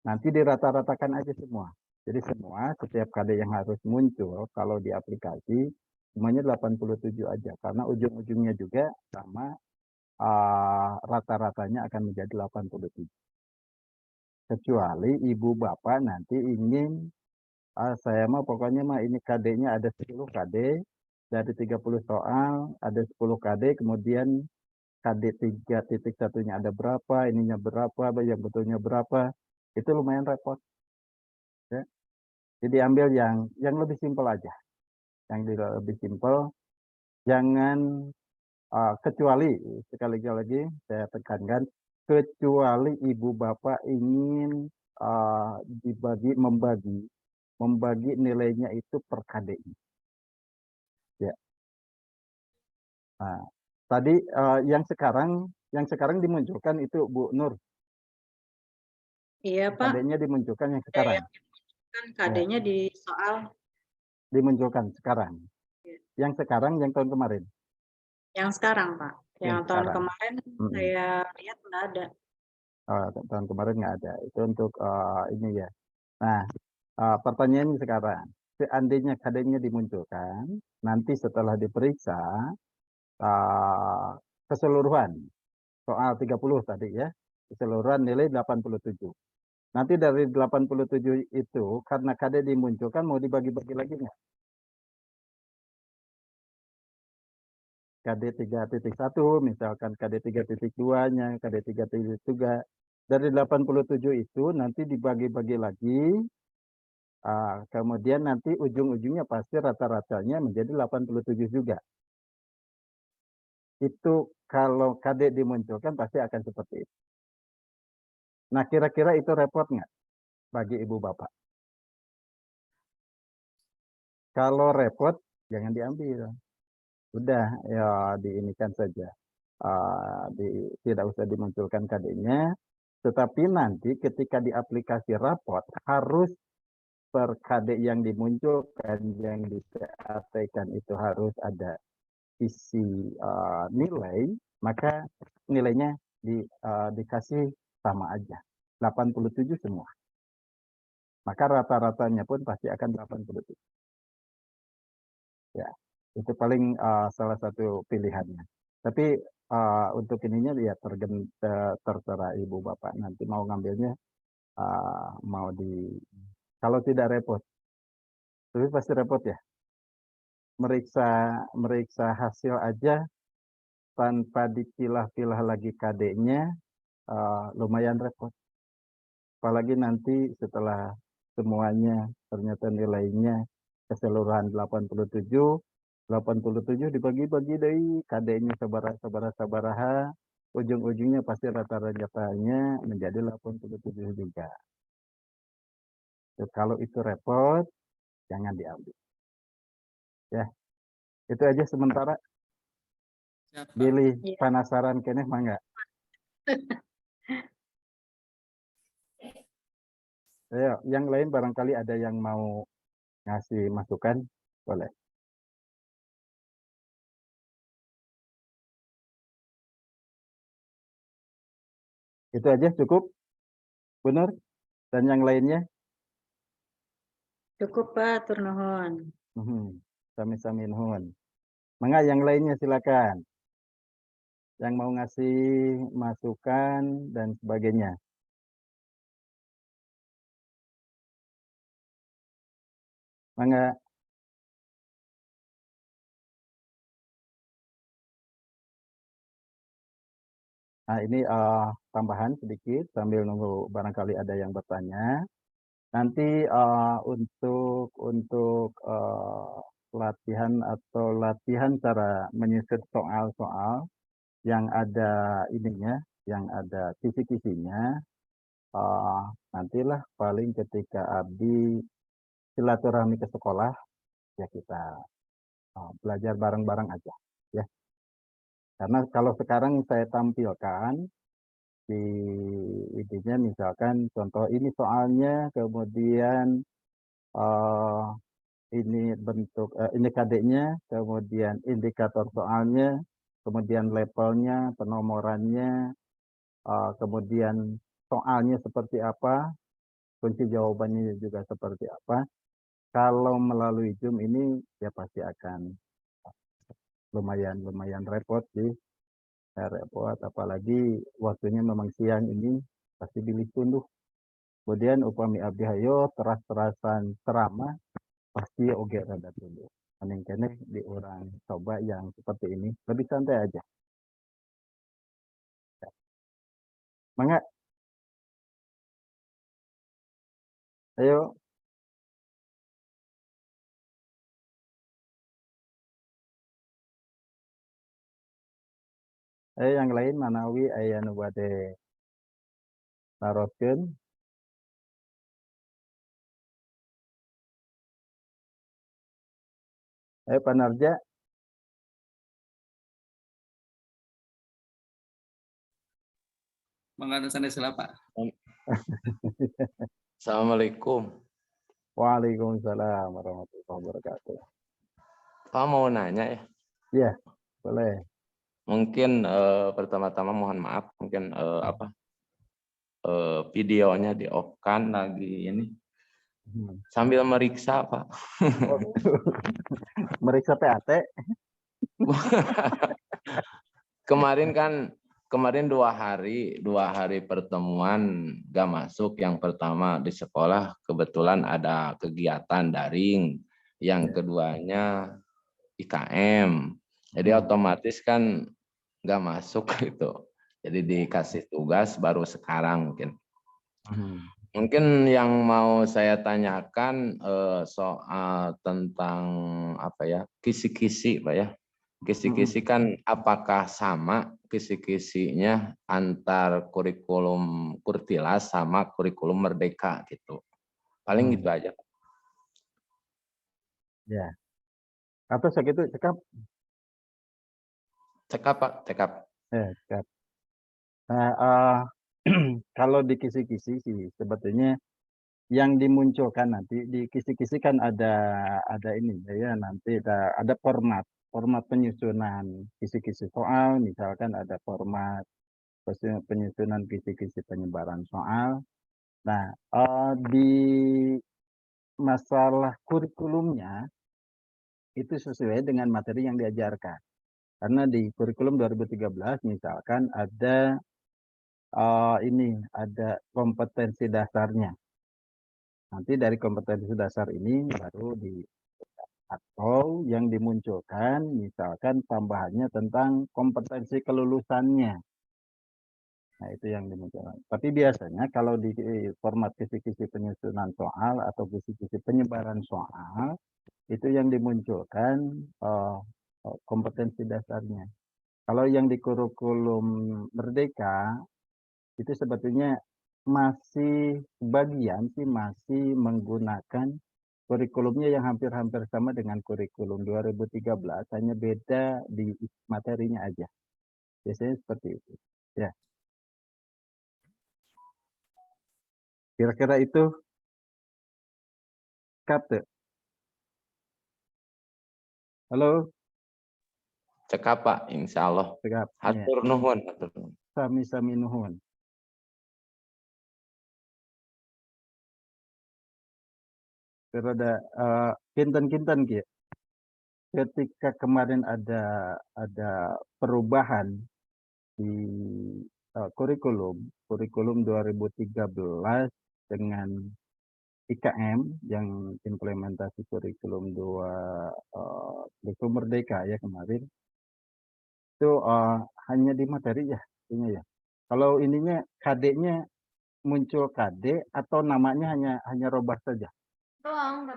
Nanti dirata-ratakan aja semua. Jadi semua setiap KD yang harus muncul kalau di aplikasi semuanya 87 aja. Karena ujung-ujungnya juga sama, rata-ratanya akan menjadi 87. Kecuali ibu bapak nanti ingin, saya mah pokoknya mah ini KD-nya ada 10 KD, dari 30 soal, ada 10 KD, kemudian KD 3.1-nya ada berapa, ininya berapa, yang betulnya berapa, itu lumayan repot. Ya. Jadi ambil yang lebih simpel aja. Yang lebih simpel, jangan, kecuali, sekali lagi saya tekankan, kecuali ibu bapak ingin membagi nilainya itu per KD. Ya. Nah, tadi yang sekarang dimunculkan itu Bu Nur. Iya, Pak. KD-nya dimunculkan yang sekarang. Kan KD-nya di soal. Dimunculkan sekarang. Yang sekarang, yang tahun kemarin. Yang sekarang, Pak. Yang tahun sekarang. kemarin saya lihat nggak ada. Tahun kemarin nggak ada. Itu untuk ini ya. Nah, pertanyaannya sekarang. Seandainya KD-nya dimunculkan, nanti setelah diperiksa, keseluruhan soal 30 tadi ya, keseluruhan nilai 87. Nanti dari 87 itu karena KD dimunculkan mau dibagi-bagi lagi nggak? KD 3.1 misalkan KD 3.2-nya, KD 3.3 dari 87 itu nanti dibagi-bagi lagi. Kemudian nanti ujung-ujungnya pasti rata-ratanya menjadi 87 juga. Itu kalau KD dimunculkan pasti akan seperti itu. Nah, kira-kira itu repot nggak bagi ibu bapak? Kalau repot, jangan diambil. Udah, ya diinikan saja. Tidak usah dimunculkan KD-nya. Tetapi nanti ketika di aplikasi rapot, harus per KD yang dimunculkan, yang di PAT-kan itu harus ada isi nilai, maka nilainya dikasih sama aja, 87 semua. Maka rata-ratanya pun pasti akan 87. Ya, itu paling salah satu pilihannya. Tapi untuk ininya ya terserah ibu bapak nanti mau ngambilnya mau kalau tidak repot. Tapi pasti repot ya. Meriksa hasil aja tanpa dipilah-pilah lagi KD-nya lumayan repot. Apalagi nanti setelah semuanya ternyata nilainya keseluruhan 87 dibagi-bagi dari KD-nya sabaraha, ujung-ujungnya pasti rata-ratanya menjadi 87 juga. Kalau itu repot, jangan diambil. Ya, itu aja sementara. Billy penasaran kene mangga. Ayo, yang lain barangkali ada yang mau ngasih masukan, boleh. Itu aja cukup, Bu Nur? Dan yang lainnya? Cukup Pak, tur nuhun. Sami-sami nuhun. Mangga yang lainnya silakan. Yang mau ngasih masukan dan sebagainya. Mangga. Nah, ini tambahan sedikit sambil nunggu barangkali ada yang bertanya. Nanti untuk latihan cara menyusun soal-soal yang ada ininya, yang ada kisi-kisinya, nantilah paling ketika Abdi silaturahmi ke sekolah, ya kita belajar bareng-bareng aja, ya. Karena kalau sekarang saya tampilkan di intinya misalkan contoh ini soalnya, kemudian ini bentuk ini KD-nya, kemudian indikator soalnya, kemudian levelnya, penomorannya, kemudian soalnya seperti apa, kunci jawabannya juga seperti apa. Kalau melalui Zoom ini ya pasti akan lumayan repot sih. Repot, apalagi waktunya memang siang ini pasti pilih tunduh. Kemudian upami abdi hayo teras-terasan ceramah pasti oge rada tunduh. Mending kene di orang coba yang seperti ini lebih santai aja. Mangga. Ayo. Yang lain manawi aya nu bade naroskeun. Panarja. Mangga santai sela Pak. Assalamualaikum. Waalaikumsalam warahmatullahi wabarakatuh. Pak mau nanya ya. Iya, boleh. Mungkin pertama-tama mohon maaf, mungkin videonya di off kan lagi ini. Sambil meriksa Pak. Meriksa PAT. Kemarin 2 hari pertemuan gak masuk. Yang pertama di sekolah kebetulan ada kegiatan daring, yang keduanya IKM, jadi otomatis kan gak masuk gitu. Jadi dikasih tugas baru sekarang mungkin yang mau saya tanyakan soal tentang apa ya, kisi-kisi Pak ya. Kisi-kisi kan apakah sama kisi-kisinya antar kurikulum Kurtilas sama kurikulum Merdeka gitu. Paling gitu aja. Ya. Atau segitu cekap. Cekap Pak, cekap. Cekap. Nah, kalau di kisi-kisi sih sebetulnya yang dimunculkan nanti di kisi-kisi kan ada ini ya, nanti ada format penyusunan kisi-kisi soal, misalkan ada format penyusunan kisi-kisi penyebaran soal. Nah, di masalah kurikulumnya itu sesuai dengan materi yang diajarkan. Karena di kurikulum 2013 misalkan ada ada kompetensi dasarnya. Nanti dari kompetensi dasar ini baru atau yang dimunculkan misalkan tambahannya tentang kompetensi kelulusannya. Nah, itu yang dimunculkan. Tapi biasanya kalau di format kisi-kisi penyusunan soal atau kisi-kisi penyebaran soal, itu yang dimunculkan kompetensi dasarnya. Kalau yang di kurikulum Merdeka, itu sebetulnya masih sebagian sih masih menggunakan kurikulumnya yang hampir-hampir sama dengan kurikulum 2013, hanya beda di materinya aja. Biasanya seperti itu. Ya. Kira-kira itu kapte. Halo. Cekap Pak, insya Allah. Cekap. Hatur nuhun. Sami-sami nuhun. Rada kinten-kinten Ki. Ketika kemarin ada perubahan di kurikulum 2013 dengan IKM yang implementasi kurikulum 2 kurikulum Merdeka ya kemarin itu hanya di materi ya ini ya. Kalau ininya KD-nya muncul KD atau namanya hanya robah saja.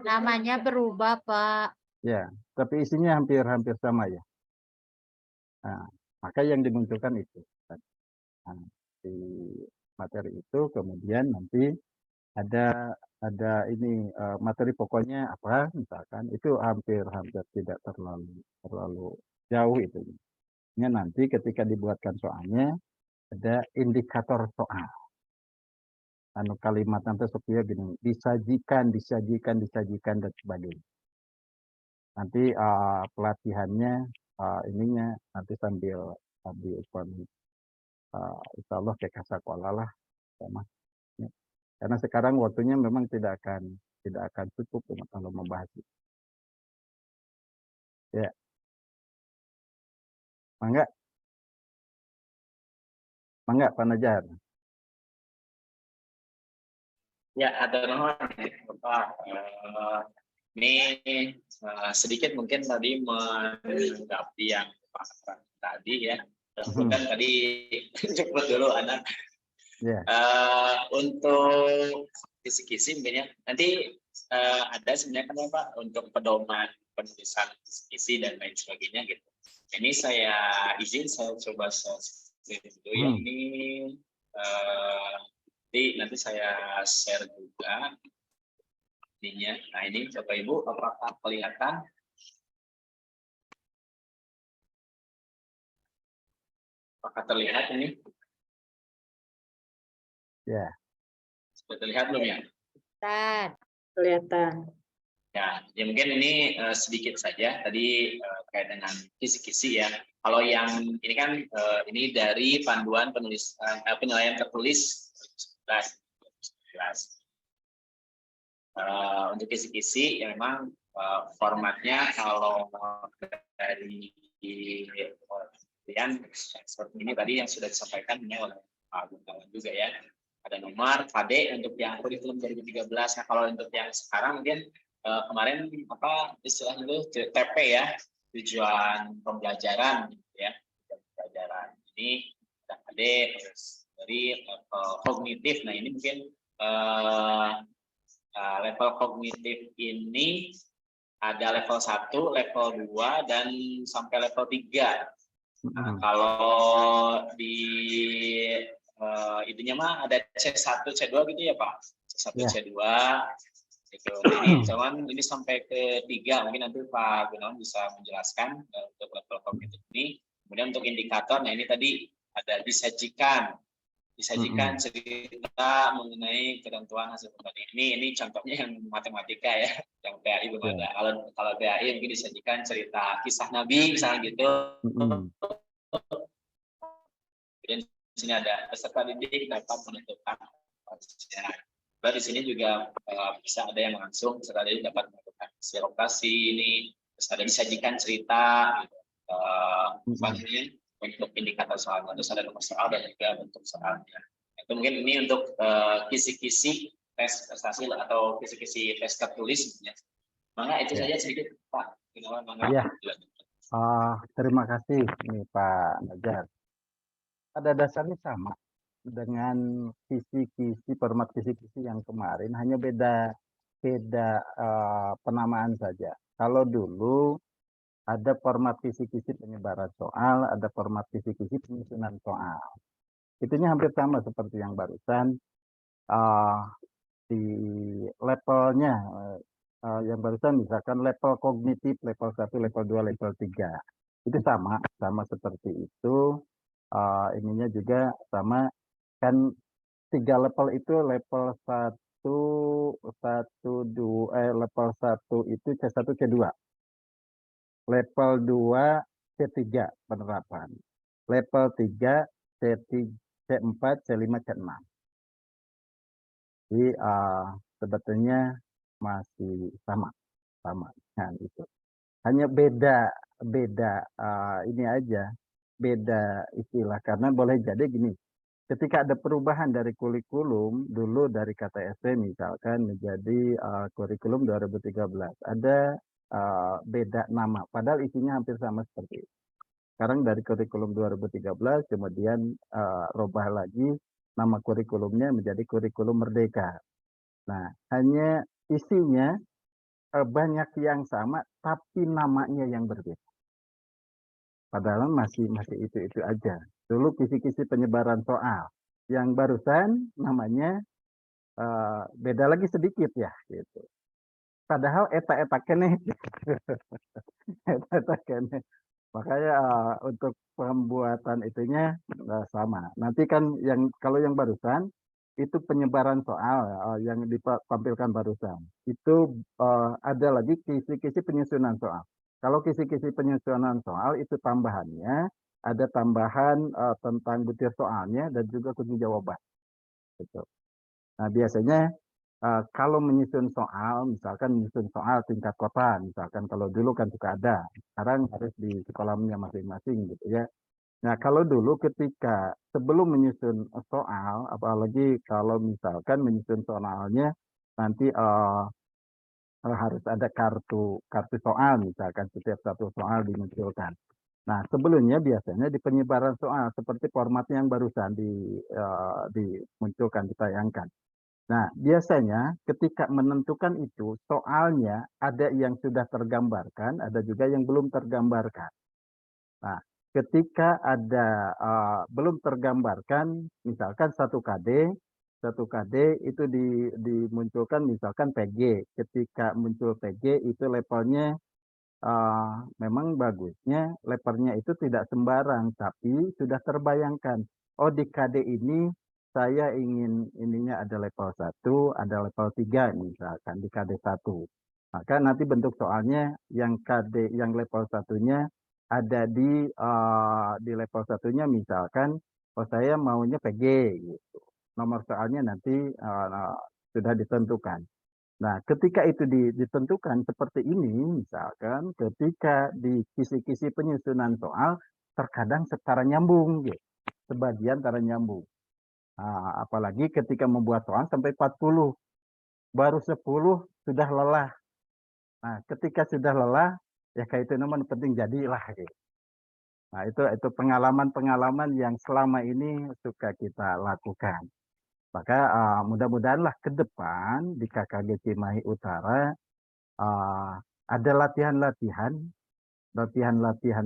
Namanya berubah, Pak. Ya, tapi isinya hampir sama ya. Nah, maka yang dimunculkan itu. Nah, di materi itu kemudian nanti ada ini materi pokoknya apa misalkan itu hampir tidak terlalu jauh itu. Nanti ketika dibuatkan soalnya ada indikator soal. Anu kalimat nanti supaya gini, disajikan dan sebagainya. Nanti pelatihannya ininya nanti sambil insya Allah kayak kasakola lah sama. Karena sekarang waktunya memang tidak akan cukup kalau membahas itu. Ya. Mangga Pak Najar. Ya, ada nomor Pak. Ini sedikit mungkin tadi menanggapi yang Pak tadi ya. Kemudian tadi cepet dulu anak. Yeah. Untuk kisi-kisi mungkin ya. Nanti ada sebenarnya kan Pak untuk pedoman penulisan kisi dan lain sebagainya gitu. Ini saya izin saya coba screen dulu ya. Ini nanti saya share juga ininya. Nah ini Bapak Ibu apakah kelihatan? Apakah terlihat ini? Ya. Sudah terlihat belum ya? Kelihatan. Ya mungkin ini sedikit saja tadi terkait dengan kisi-kisi ya. Kalau yang ini kan ini dari panduan penulisan penilaian tertulis 2011. Untuk kisi-kisi ya memang formatnya kalau dari kemudian seperti ini tadi yang sudah disampaikan oleh Pak Gunawan juga ya. Ada nomor KD untuk yang kurikulum 2013. Nah kalau untuk yang sekarang mungkin kemarin apa istilahnya itu TP ya, tujuan pembelajaran ya. Pembelajaran ini ada KD dari level kognitif. Nah ini mungkin level kognitif ini ada level 1, level 2 dan sampai level 3. Nah, kalau di itunya mah ada C1, C2 gitu ya Pak. C1, yeah. C2 gitu. Jadi cuman ini sampai ke 3 mungkin nanti Pak Gunawan bisa menjelaskan untuk level kognitif ini. Kemudian untuk indikator, nah ini tadi ada disajikan cerita mengenai ketentuan hasil pembandingan. Ini contohnya yang matematika ya, yang PAI belum ada. Kalau PAI mungkin disajikan cerita kisah Nabi misalnya gitu. Kemudian di sini ada peserta didik dapat menentukan pelajaran. Di sini juga bisa ada yang langsung peserta didik dapat menentukan lokasi ini. Terus ada disajikan cerita untuk indikator soalnya. Terus ada nomor soal dan juga bentuk soalnya. Itu mungkin ini untuk kisi-kisi tes prestasi atau kisi-kisi tes tertulis. Maka itu saja sedikit Pak. Ya. Terima kasih nih Pak Najar. Pada dasarnya sama dengan kisi-kisi format kisi-kisi yang kemarin, hanya beda penamaan saja. Kalau dulu ada format kisi-kisi penyebaran soal, ada format kisi-kisi penyusunan soal. Itunya hampir sama seperti yang barusan. Di levelnya yang barusan misalkan level kognitif, level 1, level 2, level 3. Itu sama seperti itu. Ininya juga sama, kan 3 level itu level 1, level 1 itu C1, C2. Level 2 C3 penerapan. Level 3 C4, C5, C6. Jadi sebetulnya masih sama dengan itu. Hanya beda ini aja, beda istilah, karena boleh jadi gini, ketika ada perubahan dari kurikulum dulu dari KTSP misalkan menjadi kurikulum 2013, ada beda nama padahal isinya hampir sama seperti itu. Sekarang dari kurikulum 2013 kemudian robah lagi nama kurikulumnya menjadi kurikulum Merdeka. Nah, hanya isinya banyak yang sama tapi namanya yang berbeda. Padahal masih itu aja. Dulu kisi-kisi penyebaran soal. Yang barusan namanya beda lagi sedikit ya gitu. Padahal eta kene. Eta kene. Makanya untuk pembuatan itunya sama. Nanti kan kalau yang barusan itu penyebaran soal yang ditampilkan barusan. Itu ada lagi kisi-kisi penyusunan soal. Kalau kisi-kisi penyusunan soal itu tambahannya ada tambahan tentang butir soalnya dan juga kunci jawaban. Gitu. Nah biasanya kalau menyusun soal, misalkan menyusun soal tingkat kota, misalkan kalau dulu kan suka ada, sekarang harus di sekolahnya masing-masing gitu ya. Nah kalau dulu ketika sebelum menyusun soal, apalagi kalau misalkan menyusun soalnya nanti harus ada kartu soal misalkan setiap satu soal dimunculkan. Nah sebelumnya biasanya di penyebaran soal seperti formatnya yang barusan dimunculkan, ditayangkan. Nah, biasanya ketika menentukan itu, soalnya ada yang sudah tergambarkan, ada juga yang belum tergambarkan. Nah, ketika ada belum tergambarkan, misalkan 1 KD itu dimunculkan misalkan PG. Ketika muncul PG itu levelnya memang bagusnya, levelnya itu tidak sembarang, tapi sudah terbayangkan. Oh, di KD ini saya ingin ininya ada level 1, ada level 3 misalkan di KD 1. Maka nanti bentuk soalnya yang KD yang level 1-nya ada di level 1-nya misalkan oh saya maunya PG gitu. Nomor soalnya nanti sudah ditentukan. Nah, ketika itu ditentukan seperti ini, misalkan ketika di kisi-kisi penyusunan soal terkadang setara nyambung gitu. Sebagian tara nyambung. Nah, apalagi ketika membuat soal sampai 40, baru 10 sudah lelah. Nah, ketika sudah lelah, ya kayak itu namanya penting jadilah. Gitu. Nah, itu pengalaman-pengalaman yang selama ini suka kita lakukan. Maka mudah-mudahanlah ke depan di KKG Cimahi Utara ada latihan-latihan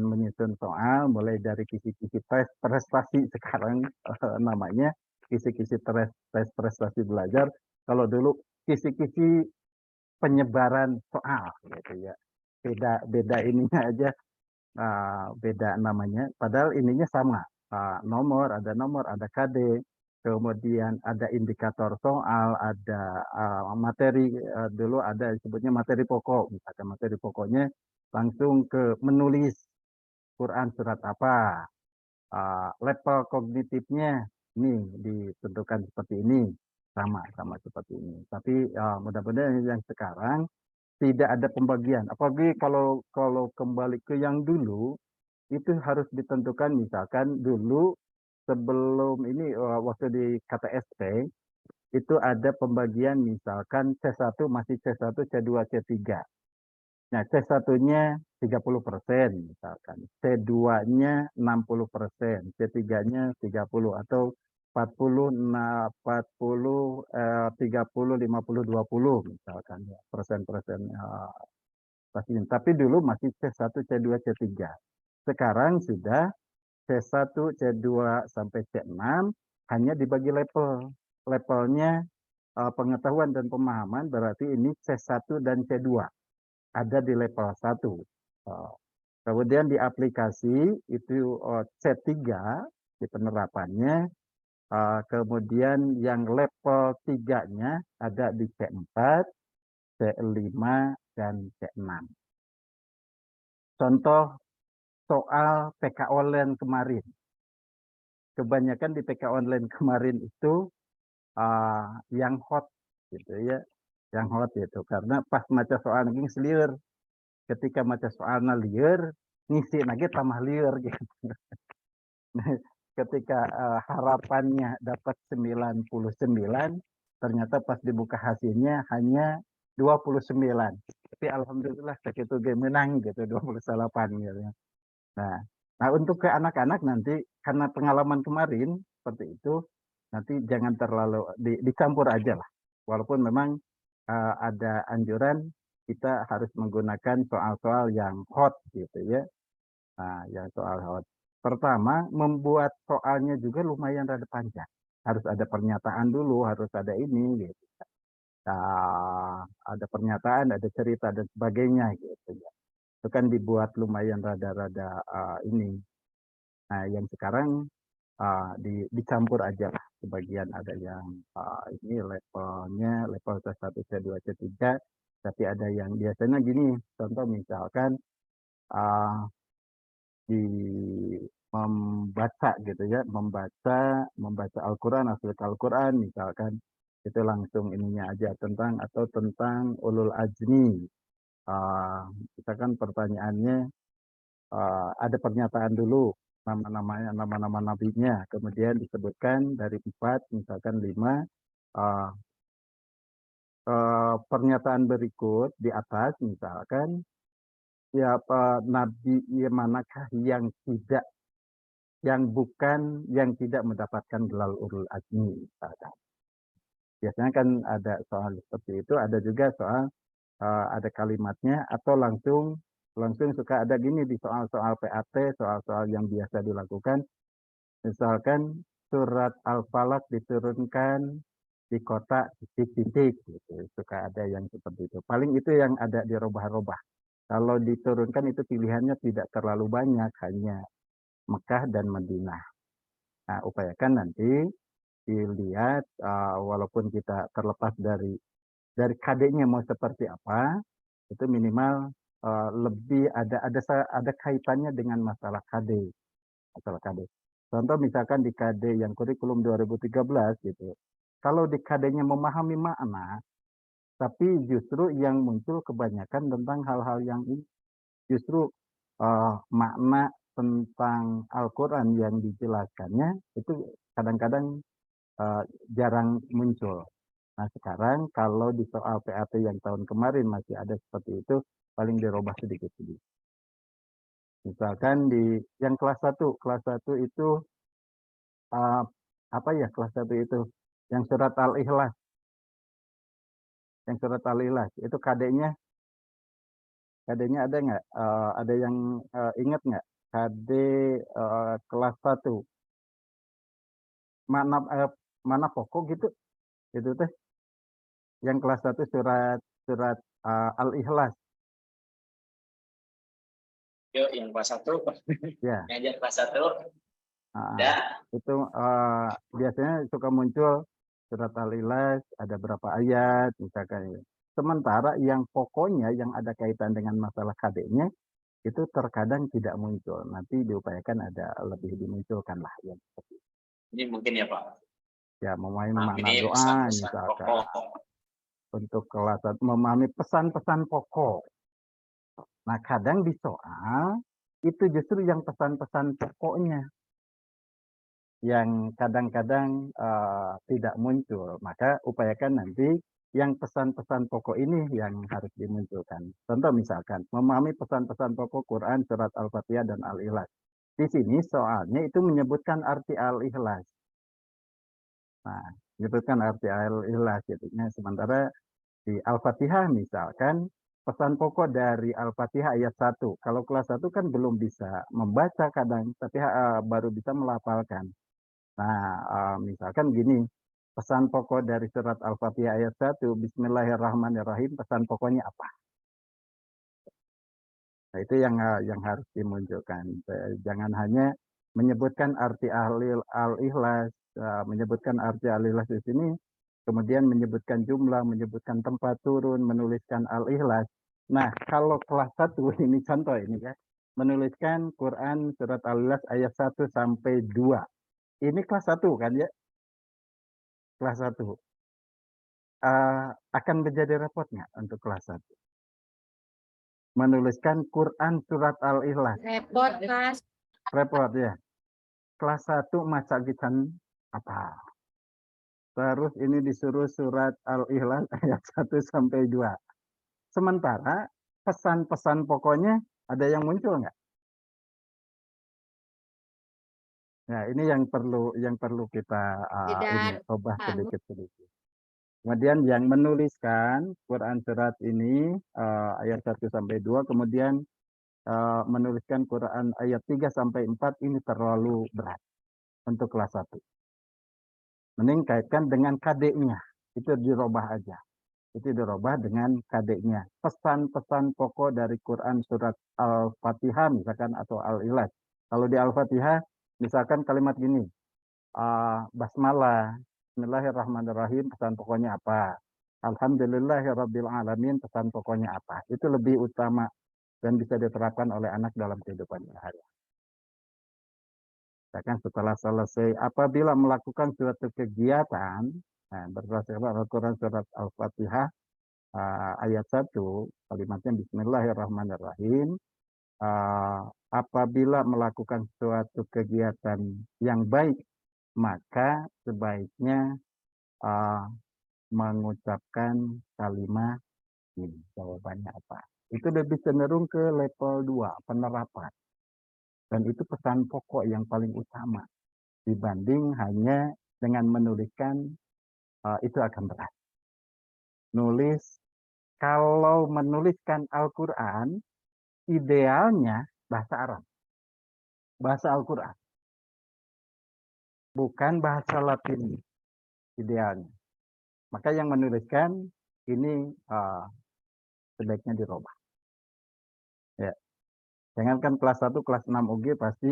menyusun soal, mulai dari kisi-kisi tes prestasi sekarang namanya, kisi-kisi tes prestasi belajar. Kalau dulu kisi-kisi penyebaran soal gitu ya. Beda ininya aja, beda namanya. Padahal ininya sama. Ada nomor, ada KD, kemudian ada indikator soal, ada materi, dulu ada disebutnya materi pokok. Misalkan materi pokoknya langsung ke menulis Quran surat apa. Level kognitifnya ini ditentukan seperti ini, sama seperti ini. Tapi mudah-mudahan yang sekarang tidak ada pembagian. Apalagi kalau kembali ke yang dulu, itu harus ditentukan misalkan dulu sebelum ini waktu di KTSP itu ada pembagian misalkan C1 masih C1, C2, C3. Nah, C1-nya 30% misalkan, C2-nya 60%, C3-nya 30 atau 40, 40, 30, 50, 20 misalkan ya, persen-persen pastinya. Tapi dulu masih C1, C2, C3. Sekarang sudah C1, C2 sampai C6 hanya dibagi level. Levelnya pengetahuan dan pemahaman berarti ini C1 dan C2. Ada di level 1. Kemudian di aplikasi itu C3 di penerapannya. Kemudian yang level 3-nya ada di C4, C5, dan C6. Contoh soal PK online kemarin. Kebanyakan di PK online kemarin itu yang hot gitu ya. yang hot itu. Karena pas maca soal naging lieur. Ketika maca soalna lieur, ngisi lagi tambah lieur gitu. Ketika harapannya dapat 99, ternyata pas dibuka hasilnya hanya 29. Tapi alhamdulillah segitu game menang gitu 28 gitu. Nah, untuk ke anak-anak nanti karena pengalaman kemarin seperti itu, nanti jangan terlalu dicampur aja lah. Walaupun memang ada anjuran kita harus menggunakan soal-soal yang hot gitu ya. Nah, yang soal hot. Pertama, membuat soalnya juga lumayan rada panjang. Harus ada pernyataan dulu, harus ada ini gitu. Nah, ada pernyataan, ada cerita dan sebagainya gitu ya. Itu kan dibuat lumayan rada-rada ini. Nah, yang sekarang dicampur aja lah. Sebagian ada yang ini levelnya, level C1, C2, C3. Tapi ada yang biasanya gini, contoh misalkan di membaca gitu ya, membaca Al-Quran, asal Al-Quran misalkan, itu langsung ininya aja atau tentang ulul azmi. Misalkan pertanyaannya ada pernyataan dulu nama-nama nabinya, kemudian disebutkan dari 4 misalkan 5 pernyataan berikut di atas misalkan siapa nabi manakah yang tidak mendapatkan gelar ulul azmi misalkan. Biasanya kan ada soal seperti itu, ada juga soal ada kalimatnya atau langsung suka ada gini di soal-soal PAT, soal-soal yang biasa dilakukan. Misalkan surat Al-Falaq diturunkan di kota titik-titik gitu. Suka ada yang seperti itu. Paling itu yang ada dirubah-rubah. Kalau diturunkan itu pilihannya tidak terlalu banyak, hanya Mekah dan Madinah. Nah, upayakan nanti dilihat walaupun kita terlepas dari KD-nya mau seperti apa, itu minimal lebih ada kaitannya dengan masalah KD. Contoh misalkan di KD yang kurikulum 2013 gitu. Kalau di KD-nya memahami makna, tapi justru yang muncul kebanyakan tentang hal-hal yang ini. Justru makna tentang Al-Quran yang dijelaskannya itu kadang-kadang jarang muncul. Nah sekarang kalau di soal PAT yang tahun kemarin masih ada seperti itu, paling dirubah sedikit-sedikit. Misalkan di yang kelas 1 itu apa ya kelas 1 itu? Yang surat Al-Ikhlas. Yang surat Al-Ikhlas itu KD-nya ada nggak? Ada yang ingat nggak? KD kelas 1. Mana pokok gitu? Itu teh. Yang kelas 1 surat Al-Ikhlas. Yuk, yang kelas 1. Ya. Yang kelas 1. Itu biasanya suka muncul surat Al-Ikhlas, ada berapa ayat, misalkan. Sementara yang pokoknya yang ada kaitan dengan masalah KD-nya, itu terkadang tidak muncul. Nanti diupayakan ada lebih dimunculkan lah. Yang seperti itu. Ini mungkin ya Pak? Ya, memahami makna doa, misalkan. Untuk kelas memahami pesan-pesan pokok. Nah, kadang di soal, itu justru yang pesan-pesan pokoknya. Yang kadang-kadang tidak muncul. Maka upayakan nanti yang pesan-pesan pokok ini yang harus dimunculkan. Contoh misalkan, memahami pesan-pesan pokok Quran, surat Al-Fatihah, dan Al-Ikhlas. Di sini soalnya itu menyebutkan arti Al-Ikhlas. Nah, menyebutkan arti Al-Ikhlas. Gitu. Sementara di Al-Fatihah misalkan, pesan pokok dari Al-Fatihah ayat 1. Kalau kelas 1 kan belum bisa membaca kadang, tapi baru bisa melafalkan. Nah, misalkan gini, pesan pokok dari surat Al-Fatihah ayat 1, Bismillahirrahmanirrahim, pesan pokoknya apa? Nah, itu yang harus dimunculkan. Jangan hanya menyebutkan arti Al-Ikhlas, menyebutkan arti Al-Ikhlas di sini, kemudian menyebutkan jumlah, menyebutkan tempat turun, menuliskan Al-Ikhlas. Nah, kalau kelas 1, ini contoh ini ya, menuliskan Quran surat Al-Ikhlas ayat 1 sampai 2. Ini kelas 1 kan ya? Kelas 1. akan menjadi repot nggak untuk kelas 1? Menuliskan Quran surat Al-Ikhlas. Repot, Mas. Repot ya. Kelas 1 masa gitan apa? Terus ini disuruh surat Al-Ikhlas ayat 1 sampai 2. Sementara pesan-pesan pokoknya ada yang muncul nggak? Nah, ini yang perlu kita ini ubah sedikit-sedikit. Kemudian yang menuliskan Quran surat ini ayat 1 sampai 2, kemudian menuliskan Quran ayat 3 sampai 4 ini terlalu berat untuk kelas 1. Mending kaitkan dengan KD-nya. Itu dirubah aja. Itu dirubah dengan KD-nya. Pesan-pesan pokok dari Quran surat Al-Fatihah misalkan atau Al-Ikhlas. Kalau di Al-Fatihah misalkan kalimat gini. Basmalah, Bismillahirrahmanirrahim, pesan pokoknya apa? Alhamdulillahirabbil alamin, pesan pokoknya apa? Itu lebih utama dan bisa diterapkan oleh anak dalam kehidupan sehari. Misalkan setelah selesai, apabila melakukan suatu kegiatan, berdasarkan Al-Quran surat Al-Fatihah ayat 1, kalimatnya Bismillahirrahmanirrahim. Apabila melakukan suatu kegiatan yang baik, maka sebaiknya mengucapkan kalimat ini. Jawabannya apa? Itu lebih cenderung ke level 2, penerapan. Dan itu pesan pokok yang paling utama. Dibanding hanya dengan menuliskan, itu akan berat. Nulis, kalau menuliskan Al-Quran, idealnya bahasa Arab. Bahasa Al-Quran. Bukan bahasa Latin idealnya. Maka yang menuliskan ini sebaiknya dirubah. Ya. Jangankan kelas 1, kelas 6 UG pasti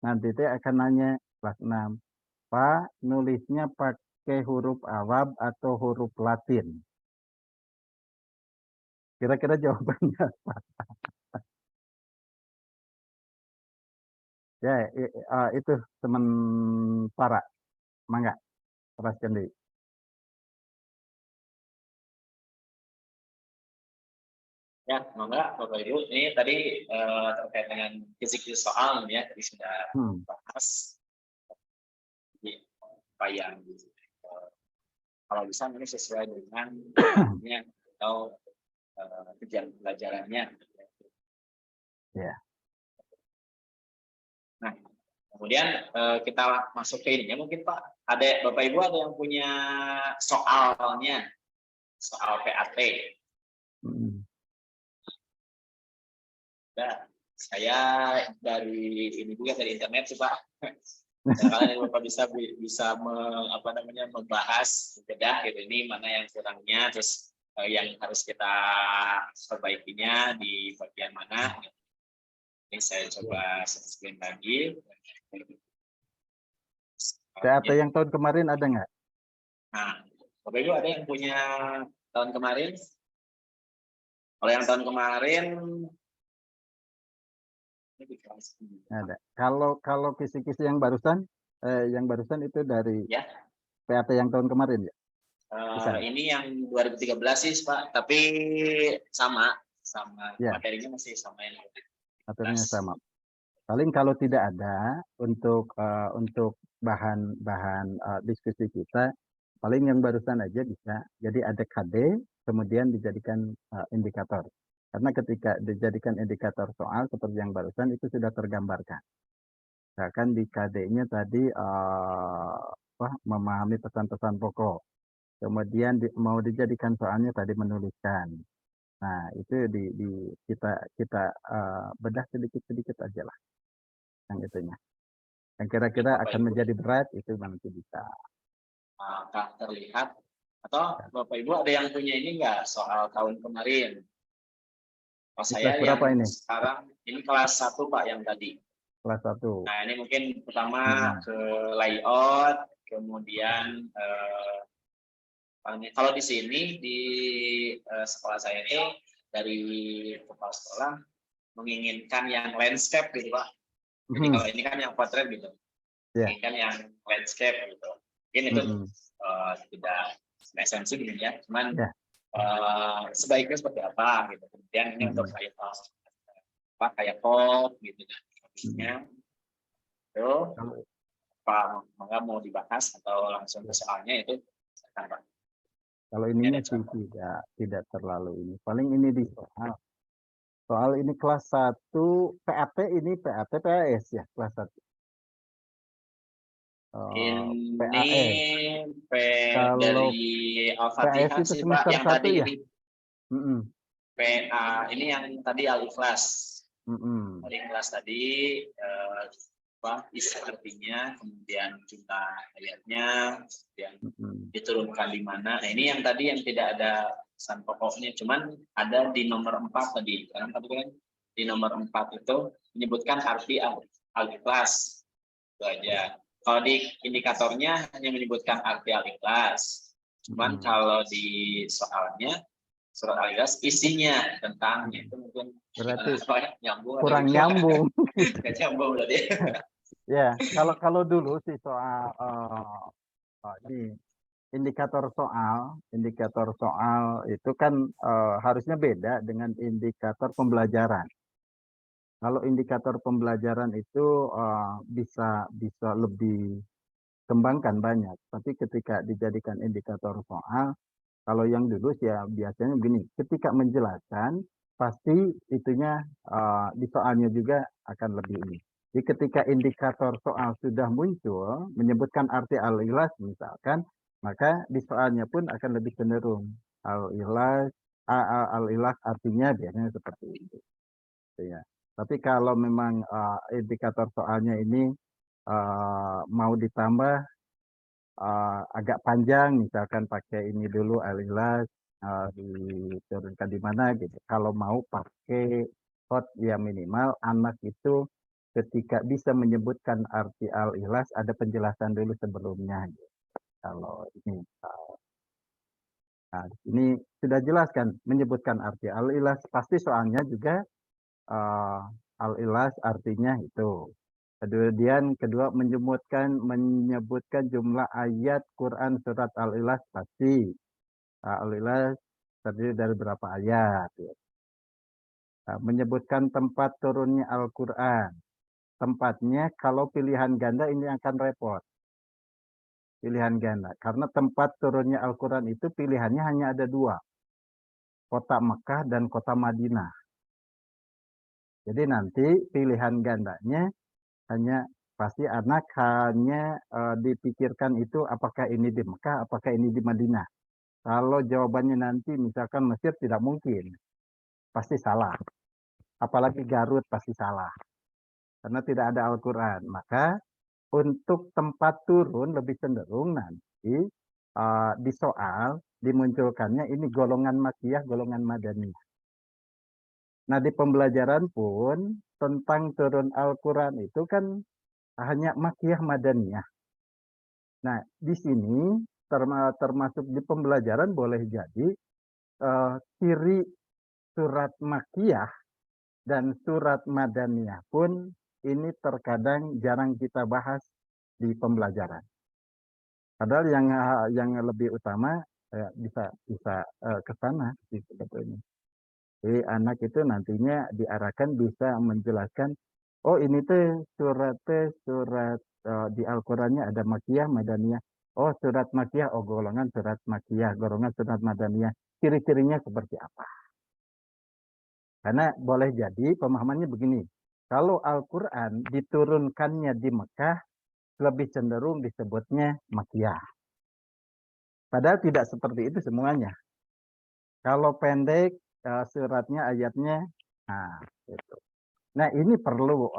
nanti akan nanya kelas 6. Pak, nulisnya pakai huruf Arab atau huruf Latin? Kira-kira jawabannya apa? Ya, itu sementara. Mangga, teruskan deh. Ya, mangga Bapak Ibu. Ini tadi terkait dengan kisi-kisi soal ya, tadi sudah bahas. Apa yang kalau bisa ini sesuai dengan atau tujuan pelajarannya. Ya. Nah, kemudian kita masuk ke ininya mungkin Pak. Ada Bapak Ibu ada yang punya soalnya, soal PAT. Nah, saya dari ini juga dari internet sih Pak. Kalian Bapak bisa membahas bedah gitu ini mana yang kurangnya, terus yang harus kita perbaikinya di bagian mana. Ini saya coba screen lagi. PAT yang tahun kemarin ada nggak? Nah, Bapak Ibu ada yang punya tahun kemarin? Kalau yang tahun kemarin ada. Kalau kisi-kisi yang barusan itu dari ya. PAT yang tahun kemarin ya? Ini yang 2013 sih Pak, tapi sama ya. Materinya masih sama yang materinya sama. Paling kalau tidak ada untuk bahan diskusi kita, paling yang barusan aja bisa. Jadi ada KD, kemudian dijadikan indikator. Karena ketika dijadikan indikator soal seperti yang barusan itu sudah tergambarkan. Misalkan di KD-nya tadi memahami pesan-pesan pokok. Kemudian mau dijadikan soalnya tadi menuliskan. Nah, itu kita bedah sedikit-sedikit aja lah. Yang itunya. Yang kira-kira akan menjadi berat itu nanti bisa. Terlihat. Atau Bapak Ibu ada yang punya ini enggak soal tahun kemarin? Saya yang ini? sekarang ini kelas 1 Pak yang tadi. Kelas 1. Nah, ini mungkin pertama ke layout, kemudian kalau di sini di sekolah saya itu dari kepala sekolah menginginkan yang landscape gitu Pak. Jadi kalau ini kan yang portrait gitu, ini kan yang landscape gitu. Mungkin itu esensi gini ya, cuman Ya. sebaiknya seperti apa gitu. Kemudian ini untuk kayak apa kayak pop gitu kan. Habisnya itu apa maka mau dibahas atau langsung ke soalnya itu apa? Kalau ininya sih tidak terlalu ini. Paling ini di soal ini kelas 1 PAT ini PAT PAS ya kelas 1. Ini Kalau dari Al-Fatihah PAS itu sih Pak semester yang 1 tadi ya? ini. PA ini yang tadi Al-Ikhlas. Al-Ikhlas tadi isi artinya, kemudian jumlah ayatnya, kemudian diturunkan di mana. Nah, ini yang tadi yang tidak ada pesan pokoknya, cuman ada di nomor 4 tadi. Karena tadi kan di nomor 4 itu menyebutkan arti Al-Ikhlas. Itu aja. Kalau di indikatornya hanya menyebutkan arti Al-Ikhlas. Cuman kalau di soalnya surat Al-Ikhlas isinya tentangnya itu mungkin berarti nyambung kurang nyambung. Nggak nyambung berarti. Ya, kalau dulu sih soal di indikator soal itu kan harusnya beda dengan indikator pembelajaran. Kalau indikator pembelajaran itu bisa lebih kembangkan banyak, tapi ketika dijadikan indikator soal, kalau yang dulu sih ya biasanya begini, ketika menjelaskan pasti itunya di soalnya juga akan lebih ini. Jadi ketika indikator soal sudah muncul menyebutkan arti Al-Ikhlas misalkan, maka di soalnya pun akan lebih cenderung Al-Ikhlas artinya biasanya seperti itu. Ya. Tapi kalau memang indikator soalnya ini mau ditambah agak panjang, misalkan pakai ini dulu Al-Ikhlas diturunkan di mana gitu. Kalau mau pakai hot ya minimal anak itu ketika bisa menyebutkan arti Al-Ikhlas ada penjelasan dulu sebelumnya. Gitu. Kalau ini sudah jelaskan menyebutkan arti Al-Ikhlas, pasti soalnya juga Al-Ikhlas artinya itu. Kemudian kedua menyebutkan jumlah ayat Quran surat Al-Ikhlas pasti. Al-Ikhlas terdiri dari berapa ayat. Menyebutkan tempat turunnya Al-Quran. Tempatnya kalau pilihan ganda ini akan repot. Pilihan ganda. Karena tempat turunnya Al-Quran itu pilihannya hanya ada 2. Kota Mekah dan kota Madinah. Jadi nanti pilihan gandanya hanya pasti anak hanya dipikirkan itu apakah ini di Mekah, apakah ini di Madinah. Kalau jawabannya nanti misalkan Mesir tidak mungkin. Pasti salah. Apalagi Garut pasti salah. Karena tidak ada Al-Quran. Maka untuk tempat turun lebih cenderung nanti di soal dimunculkannya ini golongan Makkiyah, golongan Madaniyah. Nah di pembelajaran pun tentang turun Al-Quran itu kan hanya Makkiyah Madaniyah. Nah di sini termasuk di pembelajaran boleh jadi ciri surat Makkiyah dan surat Madaniyah pun ini terkadang jarang kita bahas di pembelajaran. Padahal yang lebih utama bisa ke sana sebetulnya. Jadi anak itu nantinya diarahkan bisa menjelaskan, oh ini tuh surat di Al-Qurannya ada Makkiyah, Madaniyah. Oh surat Makkiyah, oh golongan surat Makkiyah, golongan surat Madaniyah. Ciri-cirinya seperti apa? Karena boleh jadi pemahamannya begini, kalau Al-Quran diturunkannya di Mekah, lebih cenderung disebutnya Makkiyah. Padahal tidak seperti itu semuanya. Kalau pendek, suratnya, ayatnya, nah itu. Nah ini perlu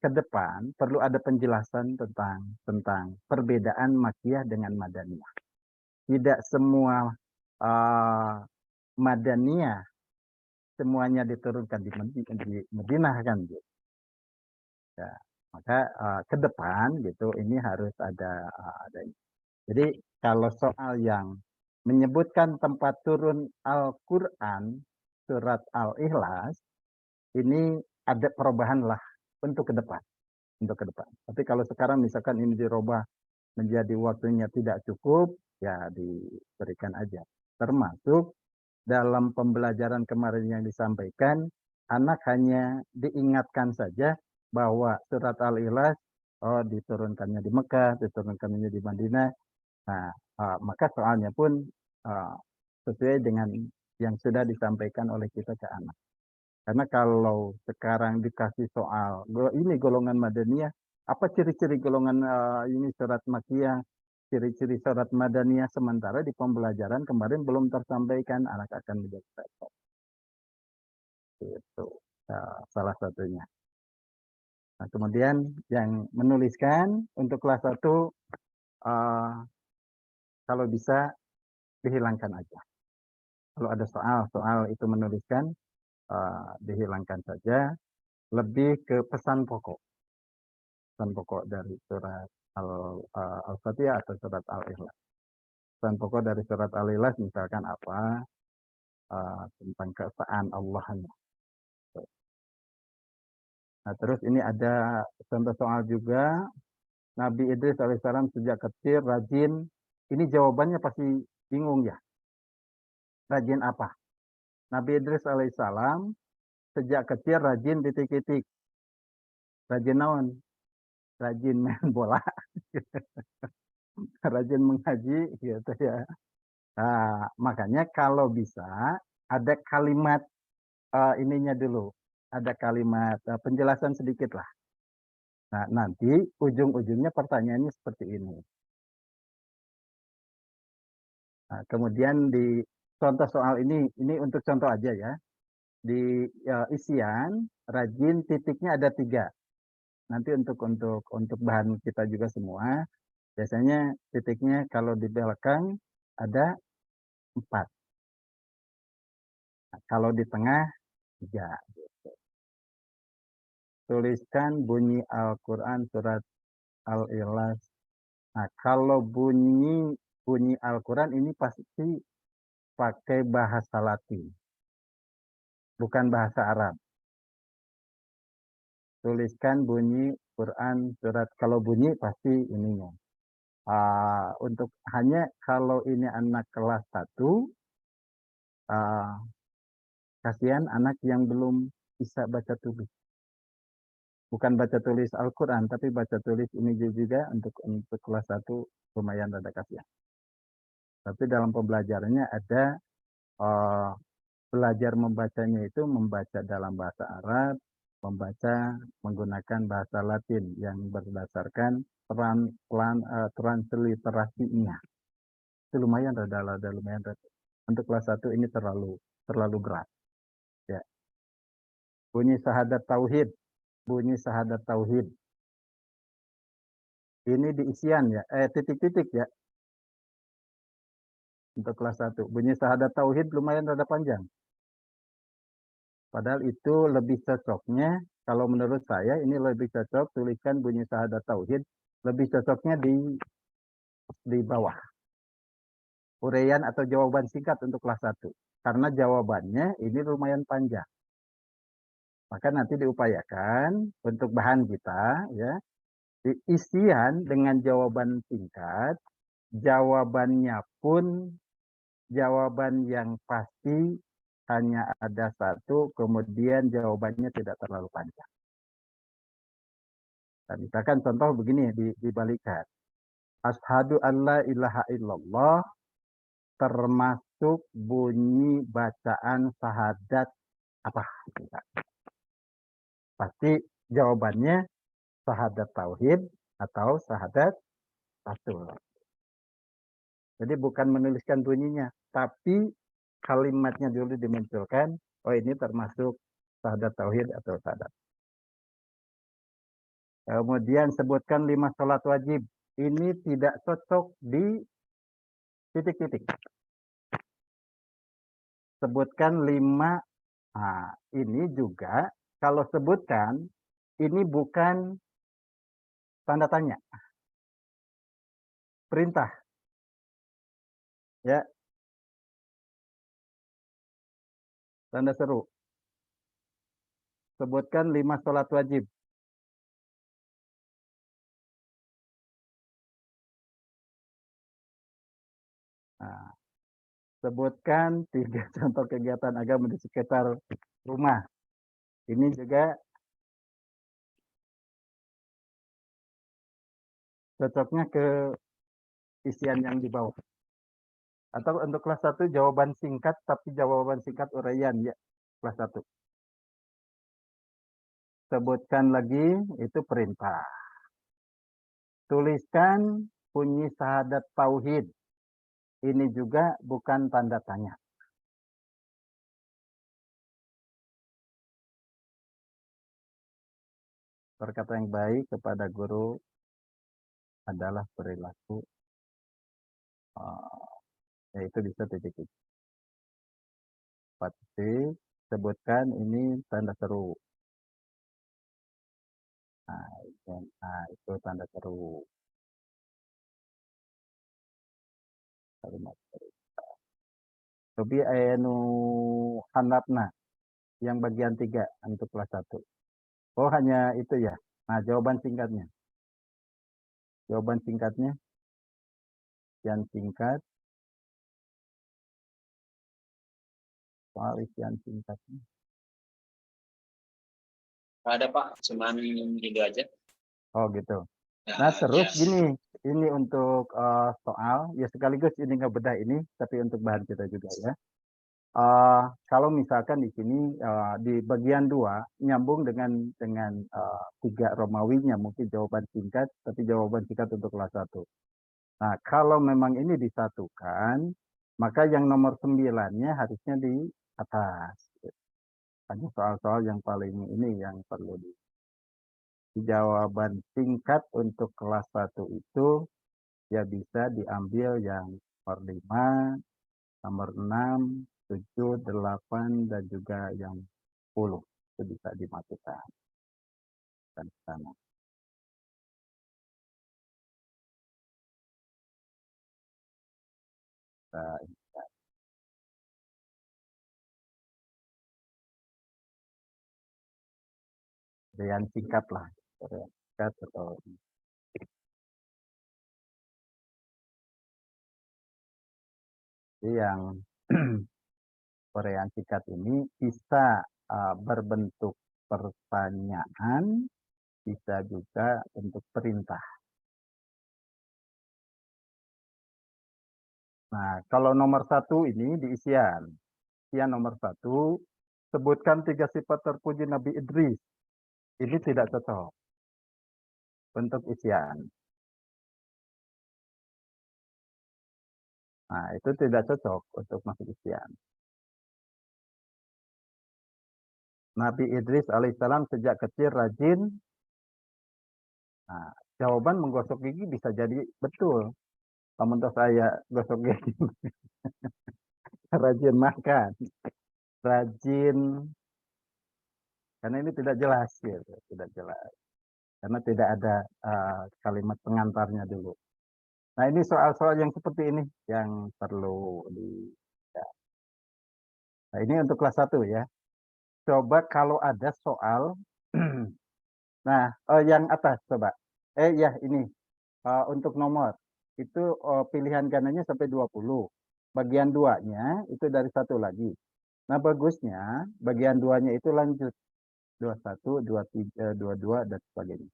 ke depan, perlu ada penjelasan tentang perbedaan Makkiyah dengan Madaniyah. Tidak semua Madaniyah semuanya diturunkan di Madinah kan gitu. Ya, maka ke depan gitu ini harus ada Jadi kalau soal yang menyebutkan tempat turun Al-Qur'an surat Al-Ikhlas ini ada perubahan lah untuk ke depan. Tapi kalau sekarang misalkan ini dirubah menjadi waktunya tidak cukup, ya diberikan aja. Termasuk dalam pembelajaran kemarin yang disampaikan, anak hanya diingatkan saja bahwa surat Al-Ikhlas diturunkannya di Mekah, diturunkannya di Madinah. Nah, maka soalnya pun sesuai dengan yang sudah disampaikan oleh kita ke anak. Karena kalau sekarang dikasih soal, ini golongan Madaniyah, apa ciri-ciri golongan ini surat Makkiyah, ciri-ciri surat Madaniyah, sementara di pembelajaran kemarin belum tersampaikan, anak akan menjadi repot. Itu salah satunya. Nah, kemudian yang menuliskan untuk kelas 1, kalau bisa dihilangkan aja. Kalau ada soal itu menuliskan, dihilangkan saja, lebih ke pesan pokok dari surat Al-Fatihah atau surat Al-Ikhlas. Pesan pokok dari surat Al-Ikhlas misalkan apa, tentang keesaan Allahnya. Nah, terus ini ada contoh soal juga, Nabi Idris alaihissalam sejak kecil rajin, ini jawabannya pasti bingung ya, rajin apa? Nabi Idris alaihissalam sejak kecil rajin titik-titik. Rajin naon? Rajin main bola. Rajin mengaji gitu ya. Nah, makanya kalau bisa ada kalimat ininya dulu. Ada kalimat penjelasan sedikit lah. Nah, nanti ujung-ujungnya pertanyaannya seperti ini. Nah, kemudian di contoh soal ini untuk contoh aja ya. Di isian rajin titiknya ada 3. Nanti untuk bahan kita juga semua, biasanya titiknya kalau di belakang ada 4. Nah, kalau di tengah 3. Gitu. Tuliskan bunyi Al-Quran surat Al-Ikhlas. Nah, kalau bunyi Al-Quran ini pasti pakai bahasa Latin, bukan bahasa Arab. Tuliskan bunyi Quran surat, kalau bunyi pasti ininya. Untuk hanya kalau ini anak kelas 1, kasihan anak yang belum bisa baca tulis. Bukan baca tulis Al-Quran, tapi baca tulis ini juga untuk kelas 1 lumayan rada kasihan. Tapi dalam pembelajarannya ada belajar membacanya itu membaca dalam bahasa Arab, membaca menggunakan bahasa Latin yang berdasarkan transliterasinya. Itu lumayan rada. Untuk kelas 1 ini terlalu berat. Ya. Bunyi syahadat tauhid. Ini di isian ya, titik-titik ya. Untuk kelas 1, bunyi syahadat tauhid lumayan rada panjang. Padahal itu lebih cocoknya, kalau menurut saya ini lebih cocok tuliskan bunyi syahadat tauhid, lebih cocoknya di bawah. Uraian atau jawaban singkat untuk kelas 1. Karena jawabannya ini lumayan panjang. Maka nanti diupayakan untuk bahan kita ya, isian dengan jawaban singkat, jawabannya pun jawaban yang pasti hanya ada 1, kemudian jawabannya tidak terlalu panjang. Nah, misalkan contoh begini dibalikan. Asyhadu an la ilaha illallah termasuk bunyi bacaan syahadat apa? Pasti jawabannya syahadat tauhid atau syahadat rasul. Jadi bukan menuliskan bunyinya, tapi kalimatnya dulu dimunculkan, oh ini termasuk syahadat tauhid atau syahadat. Kemudian sebutkan 5 sholat wajib. Ini tidak cocok di titik-titik. Sebutkan 5. Nah, ini juga kalau sebutkan, ini bukan tanda tanya. Perintah. Ya. Tanda seru. Sebutkan 5 sholat wajib. Nah, sebutkan 3 contoh kegiatan agama di sekitar rumah. Ini juga cocoknya ke isian yang di bawah. Atau untuk kelas 1 jawaban singkat, tapi jawaban singkat uraian ya, kelas 1. Sebutkan lagi, itu perintah. Tuliskan bunyi syahadat tauhid. Ini juga bukan tanda tanya. Berkata yang baik kepada guru adalah perilaku, yaitu bisa titik. Pasti sebutkan ini tanda seru. Nah, itu tanda seru. Kalimat seru. Tapi anu handapna yang bagian 3 untuk kelas 1. Oh, hanya itu ya. Nah, jawaban singkatnya. Jawaban singkatnya yang singkat. Soal isian singkatnya. Ada Pak, cuman itu aja. Oh gitu. Nah terus gini, ini untuk soal, ya sekaligus ini ngebedah ini, tapi untuk bahan kita juga ya. Kalau misalkan di sini di bagian 2 nyambung dengan 3 Romawinya, mungkin jawaban singkat, tapi jawaban singkat untuk kelas 1. Nah kalau memang ini disatukan, maka yang nomor 9-nya harusnya di atas. Hanya soal-soal yang paling ini yang perlu jawaban singkat untuk kelas 1 itu ya bisa diambil yang nomor 5, nomor 6, 7, 8, dan juga yang 10. Itu bisa dimasukkan. Dan sana. Yang singkat lah. Singkat atau yang Korean singkat ini bisa berbentuk pertanyaan, bisa juga bentuk perintah. Nah, kalau nomor 1 ini di isian. Isian nomor 1, sebutkan 3 sifat terpuji Nabi Idris. Ini tidak cocok untuk isian. Nah, itu tidak cocok untuk masuk isian. Nabi Idris alaihissalam sejak kecil rajin. Nah, jawaban menggosok gigi bisa jadi betul. Pementos saya gosok gigi. Rajin makan. Rajin. Karena ini tidak jelas. Gitu. Tidak jelas. Karena tidak ada kalimat pengantarnya dulu. Nah, ini soal-soal yang seperti ini yang perlu ya. Nah, ini untuk kelas 1 ya. Coba kalau ada soal, nah, yang atas coba. Ya ini, untuk nomor, itu pilihan gananya sampai 20. Bagian 2-nya itu dari 1 lagi. Nah, bagusnya bagian 2-nya itu lanjut. 21, 23, 22, dan sebagainya.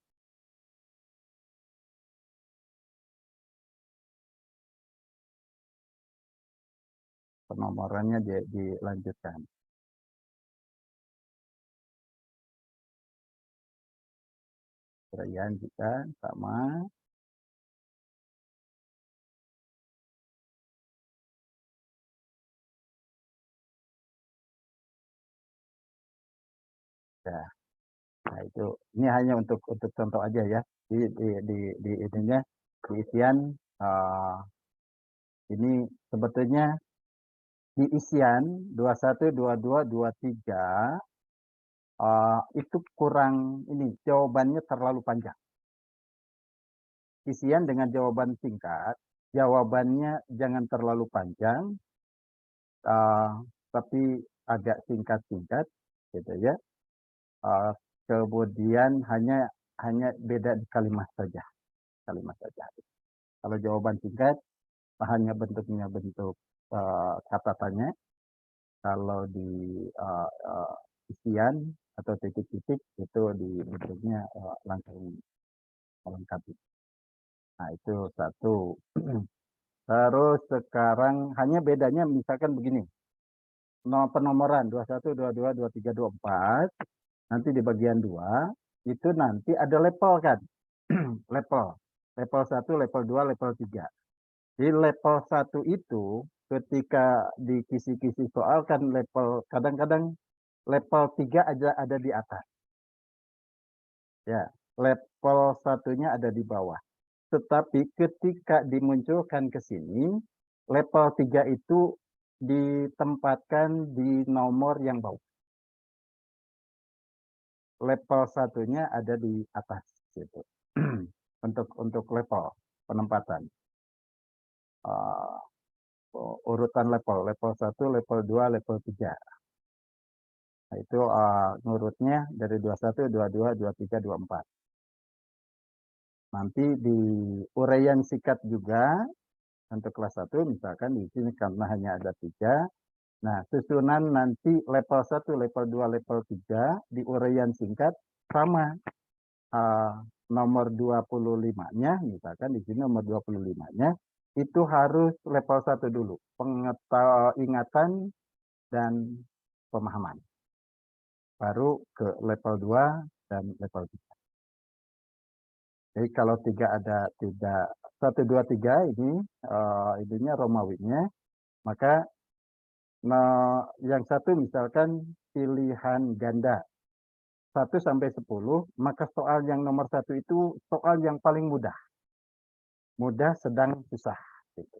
Penomorannya dilanjutkan. Perayaan juga sama. Ya. Nah, itu ini hanya untuk contoh aja ya. Di ininya di isian ini sebetulnya di isian 21, 22, 23 itu kurang ini jawabannya terlalu panjang. Isian dengan jawaban singkat, jawabannya jangan terlalu panjang, tapi agak singkat-singkat, gitu ya. Kemudian hanya beda di kalimat saja, Kalau jawaban singkat, hanya bentuknya bentuk kata tanya. Kalau di isian atau titik-titik itu di bentuknya langsung melengkapi. Nah, itu satu. Terus sekarang hanya bedanya misalkan begini. Penomoran 21, 22, 23, 24. Nanti di bagian 2 itu nanti ada level kan. Level. Level 1, level 2, level 3. Di level 1 itu ketika di kisi-kisi soal kan level kadang-kadang level 3 aja ada di atas. Ya, level satunya ada di bawah. Tetapi ketika dimunculkan ke sini, level 3 itu ditempatkan di nomor yang bawah. Level satunya ada di atas gitu. untuk level penempatan. Urutan level 1, level 2, level 3. Nah, itu ngurutnya dari 21, 22, 23, 24. Nanti di uraian sikat juga untuk kelas 1 misalkan di sini karena hanya ada 3. Nah, susunan nanti level 1, level 2, level 3 di uraian singkat sama. Nomor 25-nya, misalkan di sini nomor 25-nya, itu harus level 1 dulu. Ingatan dan pemahaman. Baru ke level 2 dan level 3. Jadi kalau 3 ada 1, 2, 3 ini ininya Romawinya, maka yang satu misalkan pilihan ganda 1 sampai 10, maka soal yang nomor 1 itu soal yang paling mudah. Mudah, sedang, susah. Gitu.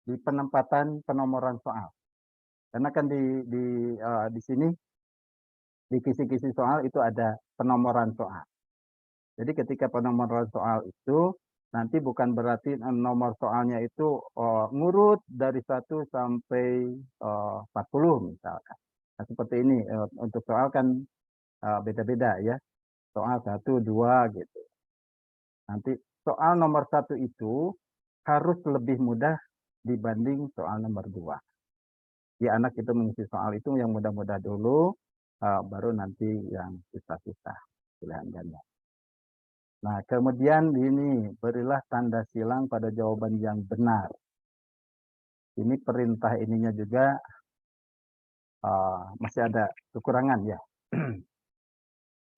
Di penempatan penomoran soal. Karena kan di sini, di kisi-kisi soal itu ada penomoran soal. Jadi ketika penomoran soal itu, nanti bukan berarti nomor soalnya itu ngurut dari 1 sampai 40 misalkan. Nah, seperti ini, untuk soal kan beda-beda ya. Soal 1, 2 gitu. Nanti soal nomor 1 itu harus lebih mudah dibanding soal nomor 2. Di anak itu mengisi soal itu yang mudah-mudah dulu, baru nanti yang susah-susah pilihan ganda. Nah, kemudian ini berilah tanda silang pada jawaban yang benar. Ini perintah ininya juga masih ada kekurangan ya.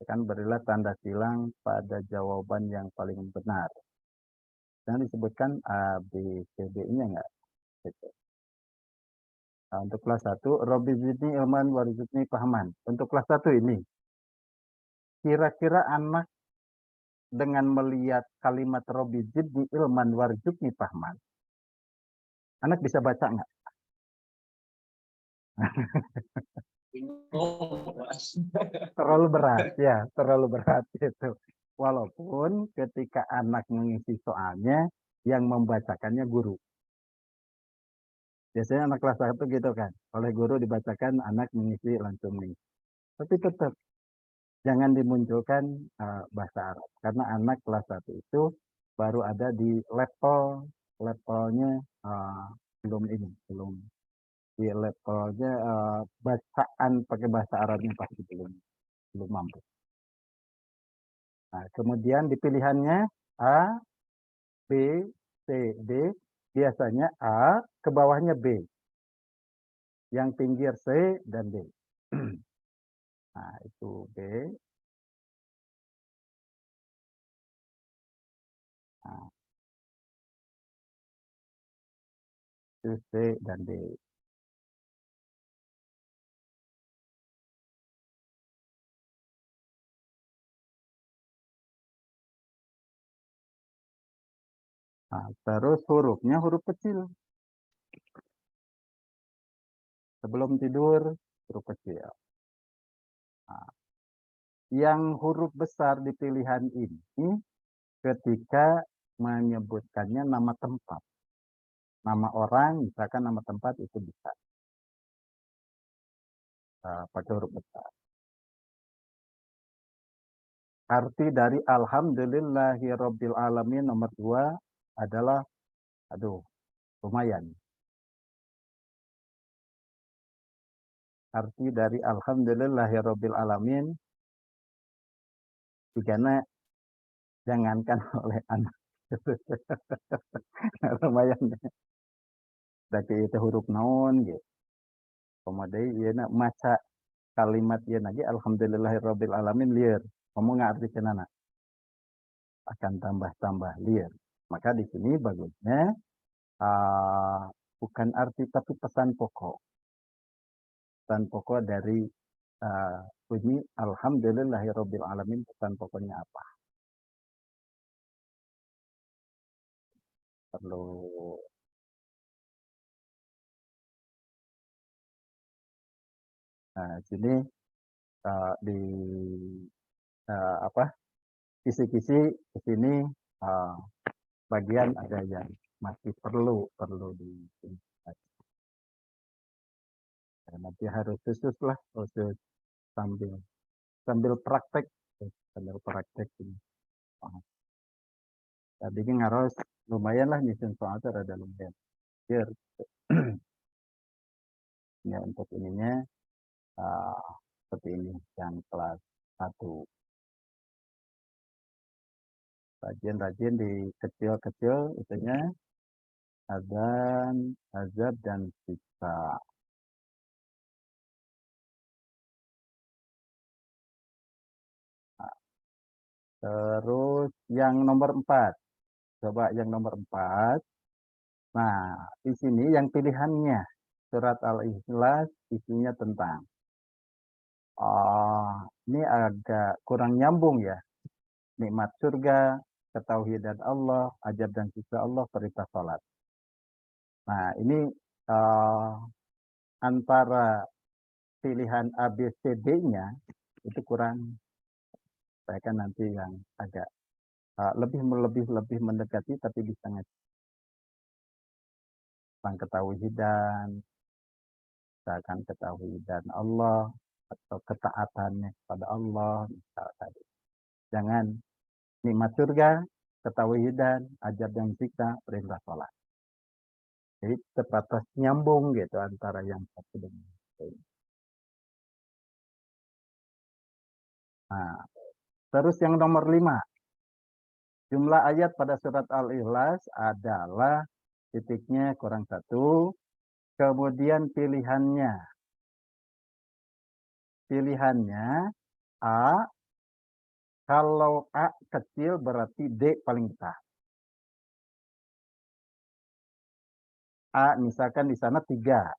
Kan berilah tanda silang pada jawaban yang paling benar. Jangan disebutkan A, B, C, D nya enggak. Gitu. Nah, untuk kelas 1, Robi zidni ilman warizidni pahaman. Untuk kelas 1 ini, kira-kira anak dengan melihat kalimat Robi zidni ilman warizidni pahaman, anak bisa baca enggak? Terlalu berat ya, terlalu berat itu. Walaupun ketika anak mengisi soalnya yang membacakannya guru. Biasanya anak kelas 1 gitu kan, oleh guru dibacakan anak mengisi langsung nih. Tapi tetap jangan dimunculkan bahasa Arab karena anak kelas 1 itu baru ada di levelnya belum di levelnya bacaan pakai bahasa Arabnya pasti belum mampu. Nah, kemudian di pilihannya A, B, C, D, biasanya A, ke bawahnya B. Yang pinggir C dan D. Nah, itu B. Nah, itu C dan D. Nah, terus hurufnya huruf kecil. Sebelum tidur, huruf kecil. Nah, yang huruf besar di pilihan ini ketika menyebutkannya nama tempat. Nama orang, misalkan nama tempat itu bisa. Pakai huruf besar. Arti dari Alhamdulillahirabbil alamin nomor 2 adalah lumayan. Arti dari alhamdulillahirabbil alamin karena jangankan oleh anak. Lumayan. Daki itu huruf naon gitu. Kemudian ieu maca kalimat ieu lagi alhamdulillahirabbil alamin lieur. Ngomong ngartikeun anak akan tambah-tambah liar. Maka di sini bagusnya bukan arti tapi pesan pokok. Pesan pokok dari bunyi alhamdulillahirabbil alamin, pesan pokoknya apa? Perlu sini di kisi-kisi di sini bagian ada yang masih perlu di nanti harus khusus lah, khusus sambil praktek ini. Tadi kan harus lumayan lah nyusun soal itu ada lumayan. Biar ya untuk ininya seperti ini yang kelas 1. Rajin-rajin di kecil-kecil itunya azan, azab dan sisa. Terus yang nomor 4. Coba yang nomor 4. Nah, di sini yang pilihannya surat Al-Ikhlas isinya tentang ini agak kurang nyambung ya. Nikmat surga, ketauhidan Allah, ajab dan sisa Allah, perintah salat. Nah, ini antara pilihan A, B, C, D-nya itu kurang. Saya kan nanti yang agak lebih mendekati tapi bisa tentang ketauhidan, misalkan ketauhidan Allah atau ketaatannya kepada Allah, misal tadi. Jangan nikmat surga, ketauhidan, ajab dan siksa, perintah sholat. Jadi terbatas nyambung gitu antara yang satu dengan yang lain. Nah, terus yang nomor 5. Jumlah ayat pada surat Al-Ikhlas adalah titiknya kurang 1. Kemudian pilihannya A. Kalau A kecil berarti D paling besar. A misalkan di sana 3.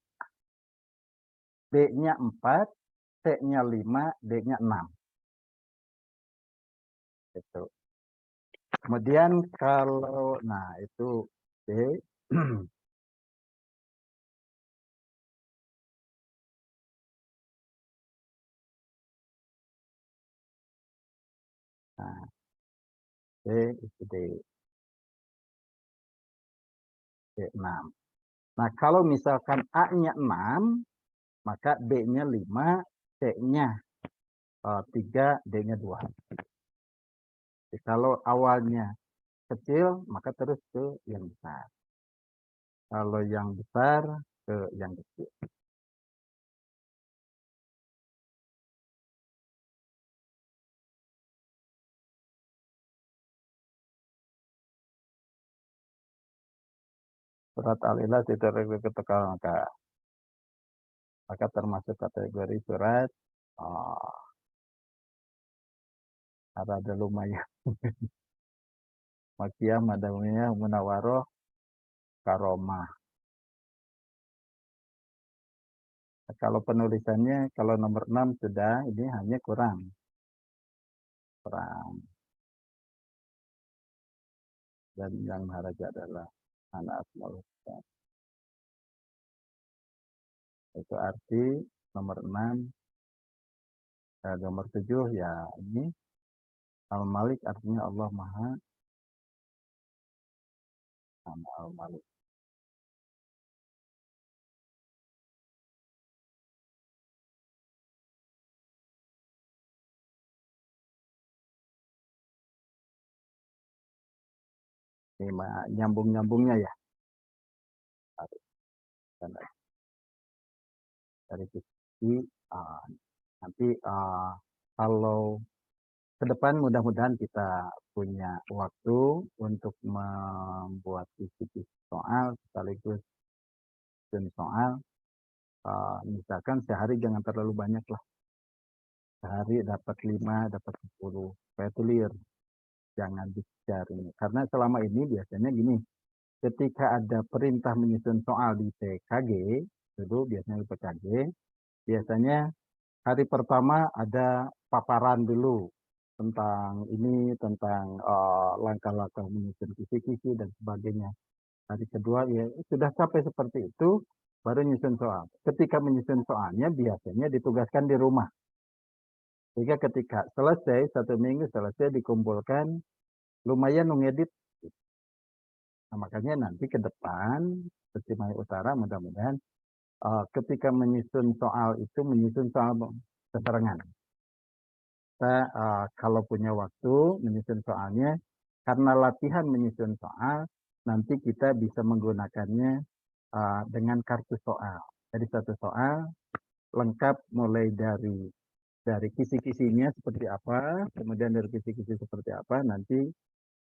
B-nya 4, C-nya 5, D-nya 6. Itu. Kemudian kalau itu D. Nah, D itu D. D6. Nah, kalau misalkan A-nya 6, maka B-nya 5, C-nya 3, D-nya 2. Jadi, kalau awalnya kecil, maka terus ke yang besar. Kalau yang besar, ke yang kecil. Surat Al-Ikhlas itu maka termasuk kategori surat ada lumayan. Makiyah, Madaniyah, Munawaroh, Karomah. Kalau penulisannya, kalau nomor 6 sudah, ini hanya kurang. Dan yang maharaja adalah anak asmaul husna. Itu arti nomor 6. Nomor 7 ya ini Al-Malik artinya Allah Maha sama Al-Malik. Ini nyambung-nyambungnya ya. kegiatan lagi. Dari sisi nanti kalau ke depan mudah-mudahan kita punya waktu untuk membuat kisi-kisi soal sekaligus soal. Misalkan sehari jangan terlalu banyak lah. Sehari dapat 5, dapat 10. Supaya clear. Jangan dicari. Karena selama ini biasanya gini. Ketika ada perintah menyusun soal di PKG, dulu biasanya di PKG, biasanya hari pertama ada paparan dulu tentang ini, tentang langkah-langkah menyusun kisi-kisi dan sebagainya. Hari kedua ya sudah sampai seperti itu, baru menyusun soal. Ketika menyusun soalnya biasanya ditugaskan di rumah. Sehingga ketika selesai, 1 minggu selesai dikumpulkan, lumayan ngedit. Nah, makanya nanti ke depan, Cimahi Utara mudah-mudahan ketika menyusun soal itu, menyusun soal keterangan. Kita kalau punya waktu menyusun soalnya, karena latihan menyusun soal, nanti kita bisa menggunakannya dengan kartu soal. Jadi satu soal lengkap mulai dari kisi-kisinya seperti apa, kemudian dari kisi-kisi seperti apa, nanti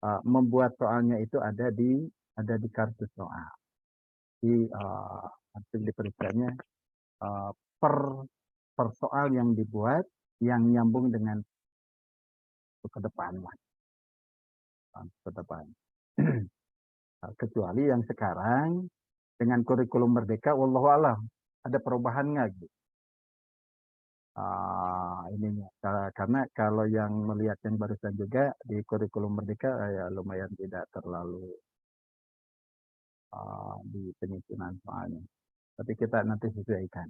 membuat soalnya itu ada di kartu soal. Di nanti diperiksanya per soal yang dibuat yang nyambung dengan ke depan lah. Ke depan. Kecuali yang sekarang dengan kurikulum merdeka, wallahu alam ada perubahan nggak gitu? Ininya karena kalau yang melihat yang barusan juga di kurikulum merdeka ya lumayan tidak terlalu di penyusunan soalnya. Tapi kita nanti sesuaikan.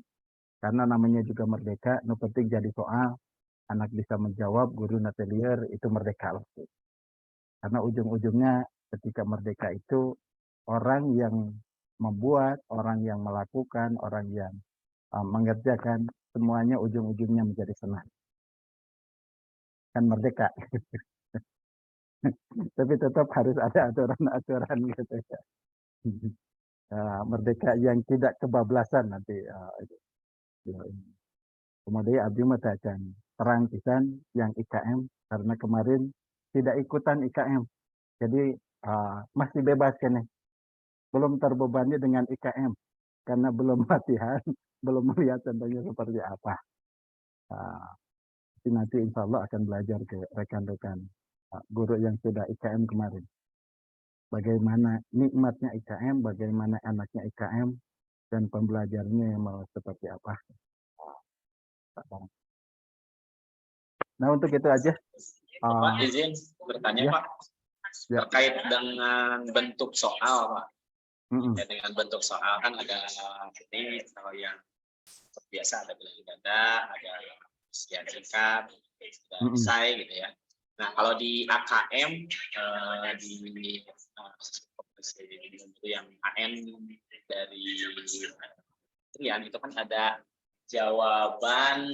Karena namanya juga merdeka, no penting jadi soal, anak bisa menjawab, guru natelier itu merdeka lah. Karena ujung-ujungnya ketika merdeka itu orang yang membuat, orang yang melakukan, orang yang mengerjakan, semuanya ujung-ujungnya menjadi senang. Kan merdeka. Tapi tetap harus ada aturan-aturan gitu ya. Merdeka yang tidak kebablasan nanti. Kemudian abdi mah terang pisan yang IKM karena kemarin tidak ikutan IKM. Jadi masih bebas kan. Belum terbebani dengan IKM karena belum latihan, belum melihat contohnya seperti apa. Nanti insya Allah akan belajar ke rekan-rekan guru yang sudah IKM kemarin. Bagaimana nikmatnya IKM, bagaimana enaknya IKM, dan pembelajarnya mau seperti apa. Nah untuk itu aja. Pak izin bertanya ya. Pak, terkait dengan bentuk soal Pak. Ya, dengan bentuk soal kan ada ini kalau yang biasa ada bilang ganda, ada usia singkat, selesai gitu ya. Nah kalau di AKM di yang AN dari Trian itu kan ada jawaban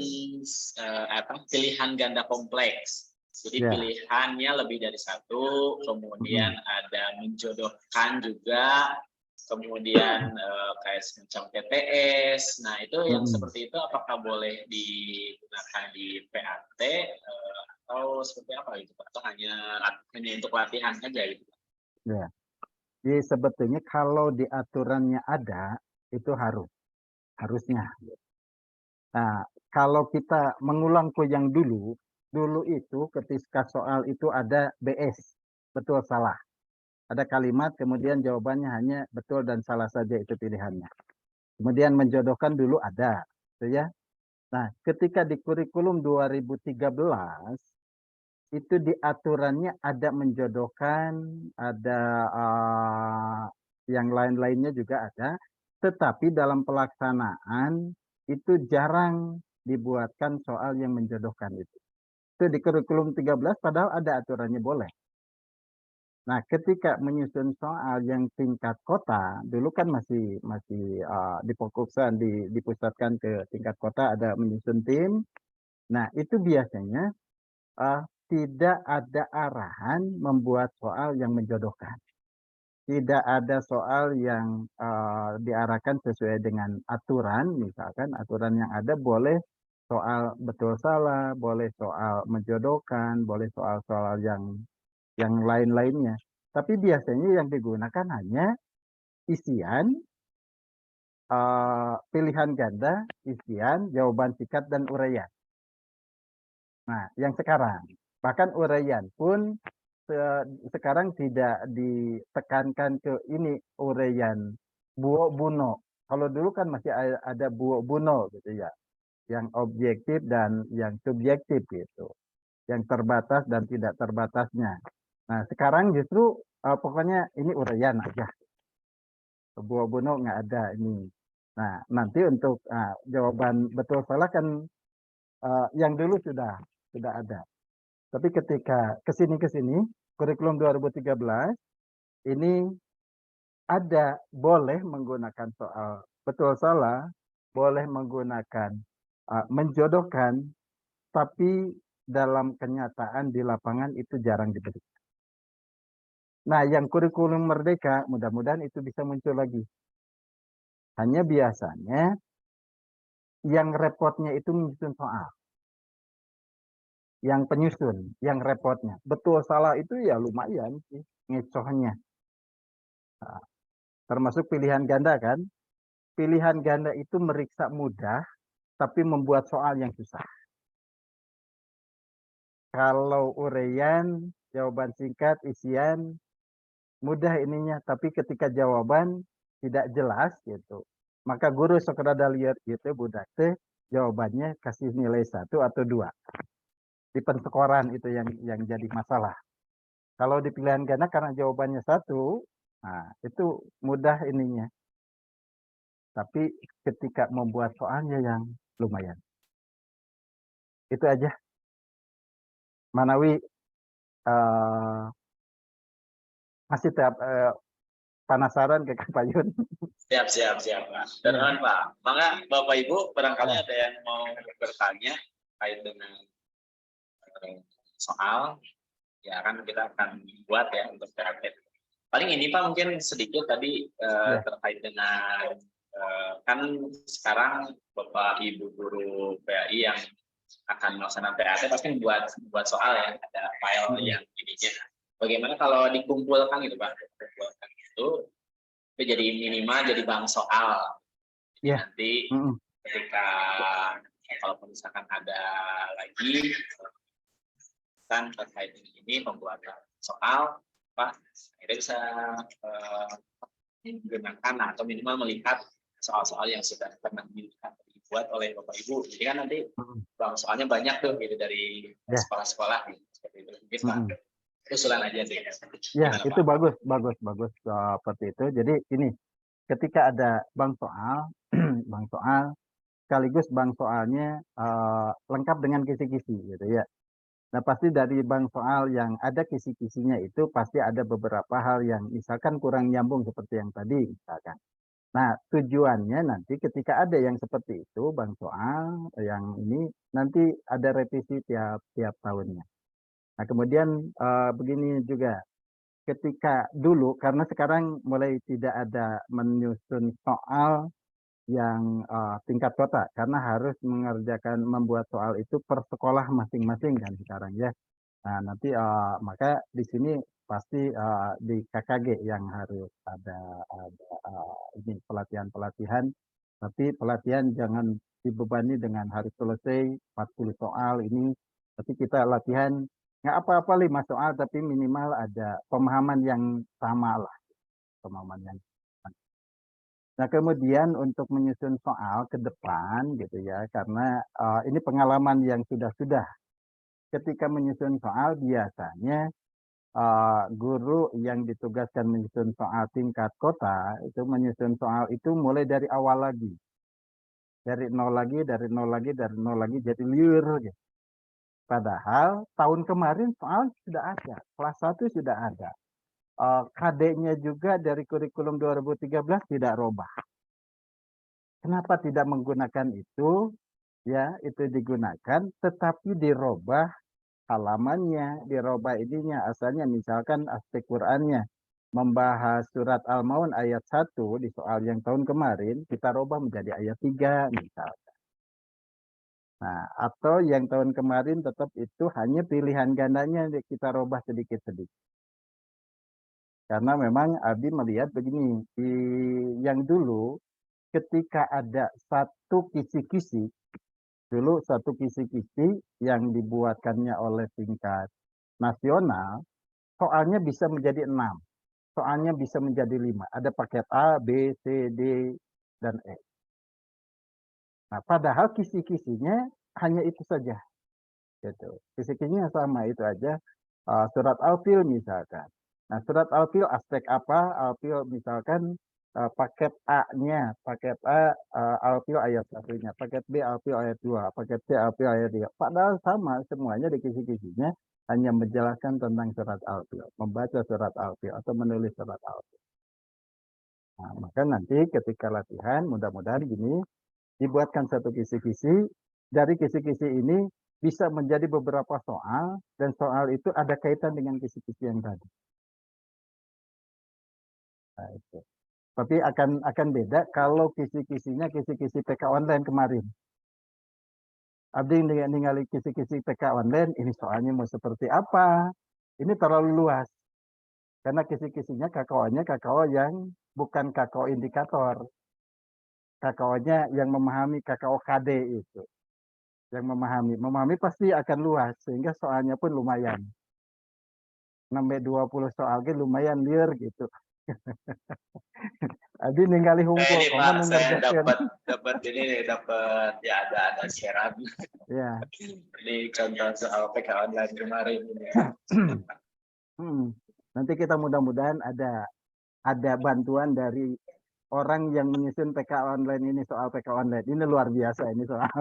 pilihan ganda kompleks. Jadi pilihannya lebih dari satu, kemudian ada menjodohkan juga, kemudian kayak semacam TTS. Nah itu yang seperti itu apakah boleh digunakan di PAT atau seperti apa gitu Pak? Atau hanya untuk latihan aja gitu? Ya. Jadi sebetulnya kalau di aturannya ada itu harusnya. Nah kalau kita mengulang ke yang dulu itu ketika soal itu ada BS betul salah. Ada kalimat, kemudian jawabannya hanya betul dan salah saja itu pilihannya. Kemudian menjodohkan dulu ada, gitu ya. Nah, ketika di kurikulum 2013 itu di aturannya ada menjodohkan, ada yang lain-lainnya juga ada, tetapi dalam pelaksanaan itu jarang dibuatkan soal yang menjodohkan itu. Itu di kurikulum 13 padahal ada aturannya boleh. Nah, ketika menyusun soal yang tingkat kota, dulu kan masih difokuskan, dipusatkan ke tingkat kota, ada menyusun tim. Nah, itu biasanya tidak ada arahan membuat soal yang menjodohkan. tidak ada soal yang diarahkan sesuai dengan aturan, misalkan aturan yang ada boleh soal betul salah, boleh soal menjodohkan, boleh soal-soal yang lain-lainnya. Tapi biasanya yang digunakan hanya isian, pilihan ganda, isian, jawaban singkat, dan uraian. Nah, yang sekarang, bahkan uraian pun sekarang tidak ditekankan ke ini uraian buo buno. Kalau dulu kan masih ada buo buno gitu ya, yang objektif dan yang subjektif gitu, yang terbatas dan tidak terbatasnya. Nah, sekarang justru pokoknya ini uraian aja. Buo buno nggak ada ini. Nah, nanti untuk jawaban betul salah kan yang dulu sudah ada. Tapi ketika kesini kurikulum 2013 ini ada boleh menggunakan soal betul salah, boleh menggunakan menjodohkan, tapi dalam kenyataan di lapangan itu jarang diberikan. Nah, yang kurikulum merdeka mudah-mudahan itu bisa muncul lagi. Hanya biasanya yang repotnya itu menyusun soal. Yang penyusun, yang repotnya. Betul salah itu ya lumayan sih ngecohnya. Nah, termasuk pilihan ganda kan. Pilihan ganda itu meriksa mudah, tapi membuat soal yang susah. Kalau uraian, jawaban singkat, isian, mudah ininya. Tapi ketika jawaban tidak jelas gitu, maka guru sekedar lihat gitu, budak teh jawabannya kasih nilai 1 atau 2. Di pensekoran itu yang jadi masalah. Kalau di pilihan ganda karena jawabannya 1, nah itu mudah ininya. Tapi ketika membuat soalnya yang lumayan. Itu aja. Manawi masih penasaran ke Kak Payun. Siap. Pak. Dan Pak, maka Bapak Ibu barangkali ada yang mau bertanya terkait dengan soal, ya kan kita akan buat ya untuk PRT. Paling ini Pak mungkin sedikit tadi terkait dengan kan sekarang Bapak Ibu guru PAI yang akan melaksanakan PAT pasti buat soal ya, ada file yang ininya. Bagaimana kalau dikumpulkan gitu Pak? Dikumpulkan itu jadi minimal jadi bank soal. Nanti ketika kalau misalkan ada lagi kan terkait ini pembuatan soal, Pak, kita bisa menggunakan atau minimal melihat soal-soal yang sudah pernah dibuat oleh Bapak Ibu. Jadi kan nanti bang soalnya banyak tuh gitu dari sekolah-sekolah gitu. Seperti itu. Mungkin usulan aja sih. Ya, itu bagus seperti itu. Jadi ini ketika ada bank soal, sekaligus bank soalnya lengkap dengan kisi-kisi gitu ya. Nah, pasti dari bank soal yang ada kisi-kisinya itu pasti ada beberapa hal yang misalkan kurang nyambung seperti yang tadi misalkan. Nah, tujuannya nanti ketika ada yang seperti itu bank soal yang ini nanti ada revisi tiap tahunnya. Nah, kemudian begini juga. Ketika dulu karena sekarang mulai tidak ada menyusun soal yang tingkat kota karena harus membuat soal itu per sekolah masing-masing kan sekarang ya. Nah, nanti maka di sini pasti di KKG yang harus ada ini pelatihan-pelatihan, tapi pelatihan jangan dibebani dengan harus selesai 40 soal ini, tapi kita latihan nggak apa-apa 5 soal tapi minimal ada pemahaman yang sama lah, pemahaman yang. Nah, kemudian untuk menyusun soal ke depan gitu ya, karena ini pengalaman yang sudah. Ketika menyusun soal biasanya guru yang ditugaskan menyusun soal tingkat kota itu menyusun soal itu mulai dari awal lagi. Dari nol lagi jadi liur gitu. Padahal tahun kemarin soal sudah ada, kelas 1 sudah ada. KD-nya juga dari kurikulum 2013 tidak robah. Kenapa tidak menggunakan itu? Ya, itu digunakan, tetapi dirobah halamannya, dirobah ininya, asalnya misalkan aspek Qur'annya. membahas surat Al-Maun ayat 1 di soal yang tahun kemarin, kita rubah menjadi ayat 3 misalnya. Nah, atau yang tahun kemarin tetap itu hanya pilihan gandanya kita rubah sedikit-sedikit. Karena memang Abi melihat begini, di yang dulu ketika ada satu kisi-kisi, dulu satu kisi-kisi yang dibuatkannya oleh tingkat nasional, soalnya bisa menjadi 6. Soalnya bisa menjadi 5. Ada paket A, B, C, D, dan E. Nah, padahal kisi-kisinya hanya itu saja. Gitu. Kisi-kisinya sama itu aja. Surat Al-Fil misalkan. Nah, surat Al-Fil aspek apa? Al-Fil misalkan paket A-nya. Paket A, Al-Fil ayat 1-nya. Paket B, Al-Fil ayat 2. Paket C, Al-Fil ayat 3. Padahal sama semuanya di kisi-kisinya. Hanya menjelaskan tentang surat Al-Fil, membaca surat Al-Fil atau menulis surat Al-Fil. Nah, maka nanti ketika latihan, mudah-mudahan gini, dibuatkan satu kisi-kisi, dari kisi-kisi ini bisa menjadi beberapa soal, dan soal itu ada kaitan dengan kisi-kisi yang tadi. Nah, itu. Tapi akan beda kalau kisi-kisinya kisi-kisi PK online kemarin. Abdi ningali kisi-kisi PK online, ini soalnya mau seperti apa? Ini terlalu luas. Karena kisi-kisinya kakao-nya kakao yang bukan kakao indikator. Kakao-nya yang memahami kakao KD itu. Yang memahami pasti akan luas. Sehingga soalnya pun lumayan. 6-20 soal lumayan liar gitu. Abi ningali hungkul. Ini Pak, saya dapat ini ya ada siaran. Ya. Ini contoh soal PK online kemarin. Nanti kita mudah-mudahan ada bantuan dari orang yang menyusun PK online ini soal PK online. Ini luar biasa ini soal.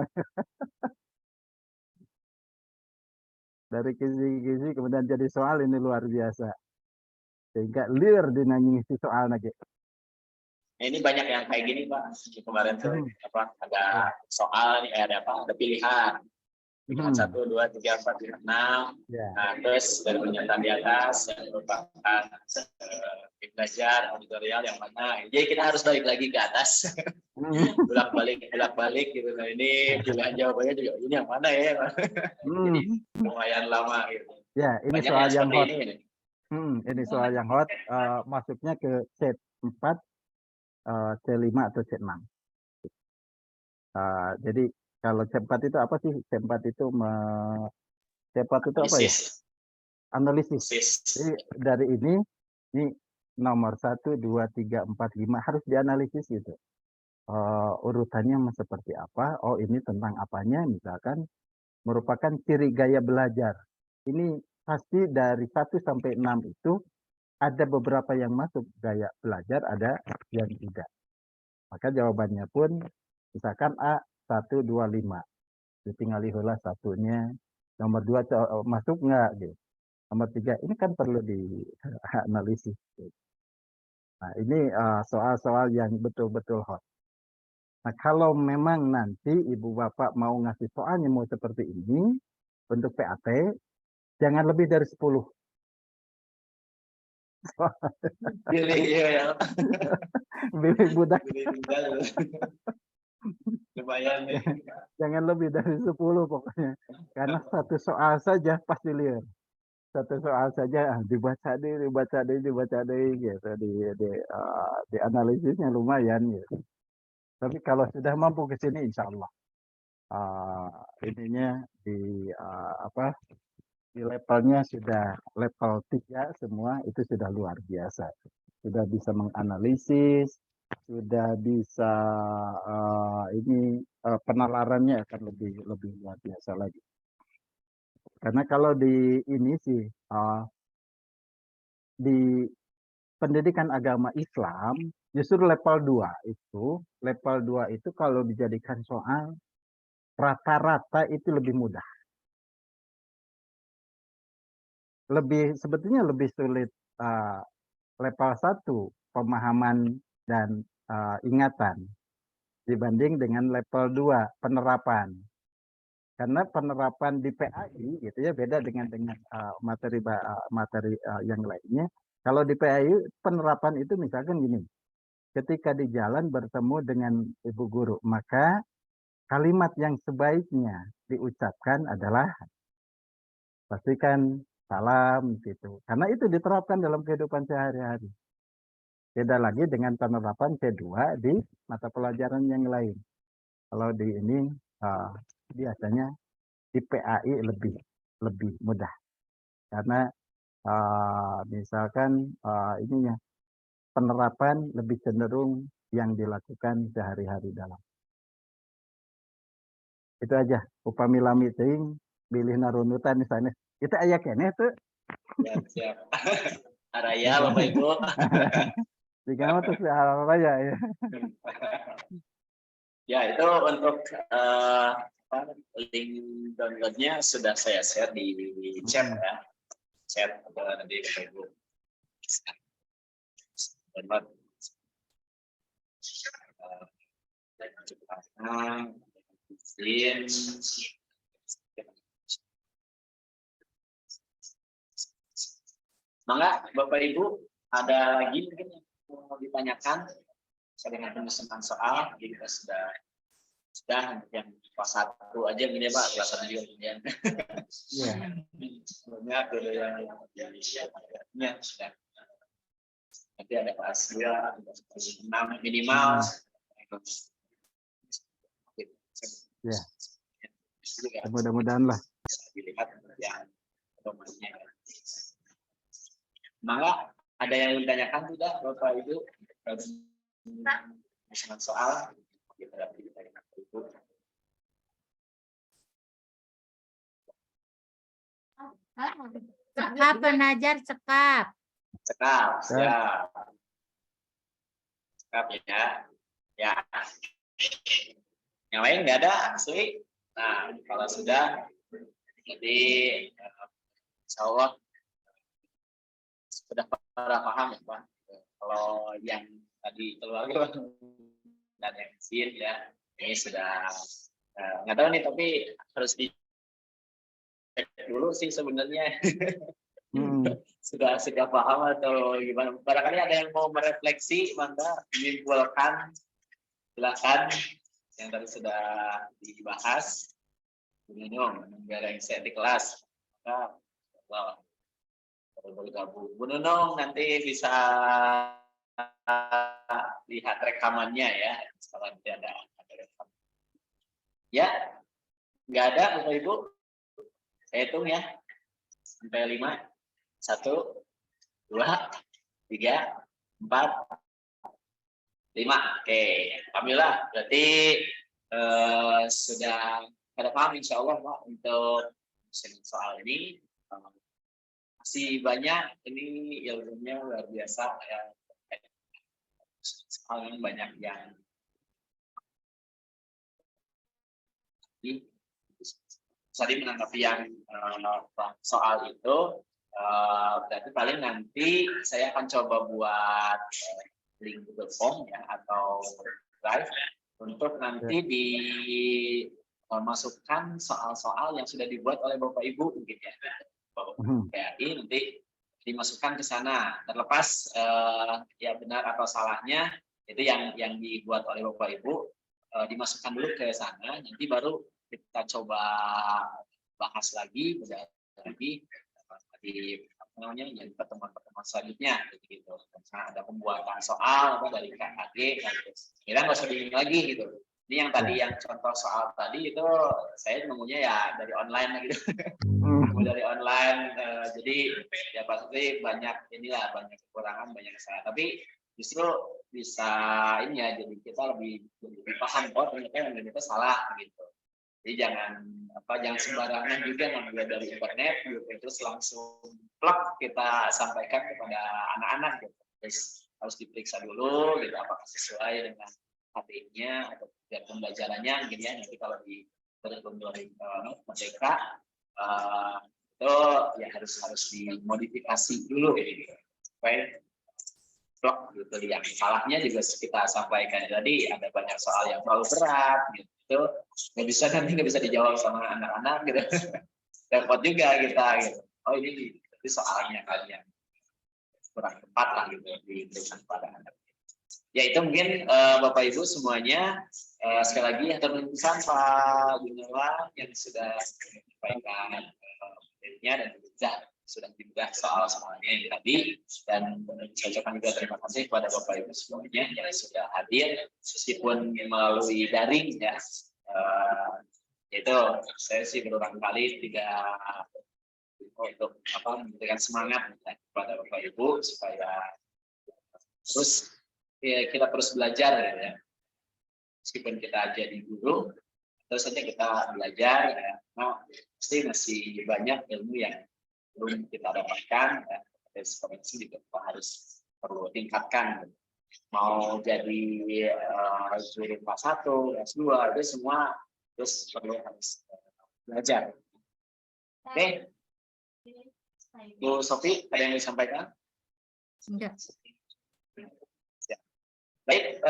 Dari kisi-kisi kemudian jadi soal ini luar biasa. Sehingga liar dinanyisi soal lagi. Ini banyak yang kayak gini Pak. Kemarin tuh ada soal nih, ada pilihan. Pilihan 1, 2, 3, 4, 5, 6. Nah, terus dari pernyataan di atas yang merupakan belajar auditorial yang mana. Jadi kita harus balik lagi ke atas. bolak-balik gitu. Nah, ini pilihan jawabannya juga ini yang mana ya? Jadi lumayan lama gitu. Ya, ini banyak soal yang hot. Ini soal yang hot. Masuknya ke set 4. C5 atau C6. Jadi kalau C4 itu apa sih? C4 itu apa ya? Analisis. Jadi dari ini nomor 1, 2, 3, 4, 5 harus dianalisis gitu. Urutannya seperti apa? Oh, ini tentang apanya? Misalkan merupakan ciri gaya belajar. Ini pasti dari 1 sampai 6 itu ada beberapa yang masuk gaya belajar, ada yang tidak. Maka jawabannya pun misalkan A 1, 2, 5. Ditinggali hula satunya. Nomor 2 masuk nggak? Gitu. Nomor 3 ini kan perlu dianalisis. Gitu. Nah, ini soal-soal yang betul-betul hot. Nah, kalau memang nanti Ibu Bapak mau ngasih soalnya mau seperti ini, untuk PAT, jangan lebih dari 10. Pilih budak. Lumayan nih. Jangan lebih dari 10 pokoknya. Karena satu soal saja pasti liar. Satu soal saja dibaca deh gitu. Di analisisnya lumayan gitu. Tapi kalau sudah mampu ke sini insya Allah. Ininya di levelnya sudah level 3 semua, itu sudah luar biasa. Sudah bisa menganalisis, sudah bisa penalarannya akan lebih luar biasa lagi. Karena kalau di ini sih di pendidikan agama Islam justru level 2 itu kalau dijadikan soal rata-rata itu lebih mudah. Sebetulnya lebih sulit level 1 pemahaman dan ingatan dibanding dengan level 2 penerapan. Karena penerapan di PAI gitu ya beda dengan materi yang lainnya. Kalau di PAI penerapan itu misalkan gini, ketika di jalan bertemu dengan ibu guru, maka kalimat yang sebaiknya diucapkan adalah pastikan salam gitu. Karena itu diterapkan dalam kehidupan sehari-hari. Beda lagi dengan penerapan kedua di mata pelajaran yang lain. Kalau di ini biasanya di PAI lebih mudah. Karena misalkan ininya penerapan lebih cenderung yang dilakukan sehari-hari dalam. Itu aja. Upamila meeting, pilih narunutan misalnya. Itu ayah kene tuh. Siap. Araya Bapak Ibu. Jika mau terus apa ya. Ya itu untuk link downloadnya sudah saya share di chat ya. Chat nanti Bapak Ibu. Download. Mangga Bapak Ibu ada lagi mungkin yang mau ditanyakan saya dengan penyusunan soal. Jadi kita sudah yang kelas 1 aja gini Pak, kelas 1 juga kemudian. Iya. Banyak yang sudah. Nanti ada kelas 2, kelas 6 minimal. Ya. Mudah-mudahan lah. Bisa dilihat ya domainnya. Maka ada yang ditanyakan tidak Bapak Ibu? Soal Cekap penajar cekap. Cekap, ya. Cekap ya. Ya. Yang lain nggak ada, asli. Nah, kalau sudah, jadi insya Allah sudah pada paham ya Pak. Kalau yang tadi keluarga dan yang sin ya, ini sudah nggak tahu nih, tapi harus dicek dulu sih sebenarnya. Sudah paham atau gimana? Barangkali ada yang mau merefleksi, maka menyimpulkan, silakan. Yang tadi sudah dibahas, minum bareng saya di kelas, maka bergabung. Bu Nunung nanti bisa lihat rekamannya ya, kalau nanti ada rekam. Ya, nggak ada Bapak Ibu, saya hitung ya, sampai 5, 1, 2, 3, 4, 5. Oke, alhamdulillah berarti sudah pada paham insya Allah Pak untuk soal ini. Masih banyak ini ilmunya luar biasa ya. Soal yang banyak yang tadi menanggapi yang soal itu berarti paling nanti saya akan coba buat link Google Form ya atau Drive untuk nanti dimasukkan soal-soal yang sudah dibuat oleh Bapak Ibu mungkin ya. PAI nanti dimasukkan ke sana. Terlepas ya benar atau salahnya itu yang dibuat oleh Bapak Ibu dimasukkan dulu ke sana, nanti baru kita coba bahas lagi, di yang pertemuan selanjutnya gitu. Karena ada pembuatan soal dari KKG, kita nggak usah bingung lagi gitu. Ini yang tadi yang contoh soal tadi itu saya nemunya ya dari online gitu. Dari online, jadi ya pasti banyak inilah, banyak kekurangan, banyak kesalahan. Tapi justru bisa ini ya, jadi kita lebih paham ternyata yang kita salah gitu. Jadi jangan sembarangan juga ngambil dari internet gitu, terus langsung plug kita sampaikan kepada anak-anak gitu. Terus harus diperiksa dulu gitu apakah sesuai dengan HT-nya atau pembelajarannya gitu ya. Nanti kalau di Merdeka itu ya harus dimodifikasi dulu gitu. Supaya blok gitu, yang salahnya juga kita sampaikan. Jadi ada banyak soal yang terlalu berat gitu, nggak bisa dijawab sama anak-anak gitu. Repot juga kita gitu. Oh ini soalnya kalian. kurang tepat lah gitu diberikan pada anak. Ya itu mungkin Bapak Ibu semuanya, sekali lagi hatur nuhun pisan Pak Gunawan yang sudah menyampaikan materinya dan juga sudah dibuka soal-soalnya yang tadi, dan saya ucapkan juga terima kasih kepada Bapak Ibu semuanya yang sudah hadir meskipun melalui daring ya. Itu saya sih berulang kali tidak untuk memberikan semangat ya, kepada Bapak Ibu supaya terus kita terus belajar ya. Meskipun kita jadi guru, terus saja kita belajar ya. Nah, pasti masih banyak ilmu yang belum kita dapatkan ya. Komunikasi juga harus perlu tingkatkan. Mau jadi guru kelas 1, kelas 2, itu semua terus perlu harus belajar. Oke. Bu Sofi, ada yang disampaikan? Enggak. Baik,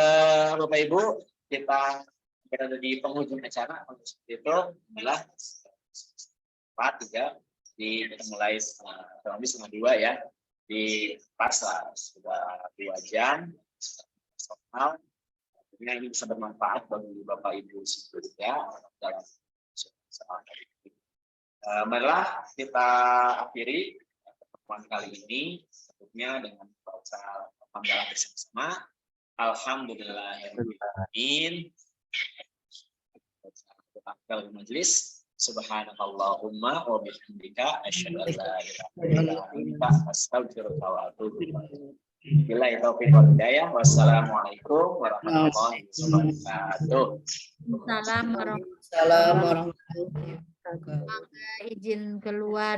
Bapak Ibu, kita berada di penghujung acara. Untuk itu adalah 4:03 kita mulai kurang lebih setengah 2 ya. Di pas lah sudah 2 jam. Personal. Tentunya ini bisa bermanfaat bagi Bapak Ibu juga dalam soal ini. Marilah kita akhiri pertemuan kali ini tentunya dengan baca hamdalah bersama-sama. Alhamdulillahirrahmanirrahim. Akhir majelis. Subhanakallahumma wa bihamdika asyhadu an la ilaha illa anta astaghfiruka wa atubu ilaik. Billahi taufiq wal hidayah. Wassalamualaikum warahmatullahi wabarakatuh. Salam warahmatullahi Assalamualaikum warahmatullahi wabarakatuh. wabarakatuh. Izin keluar.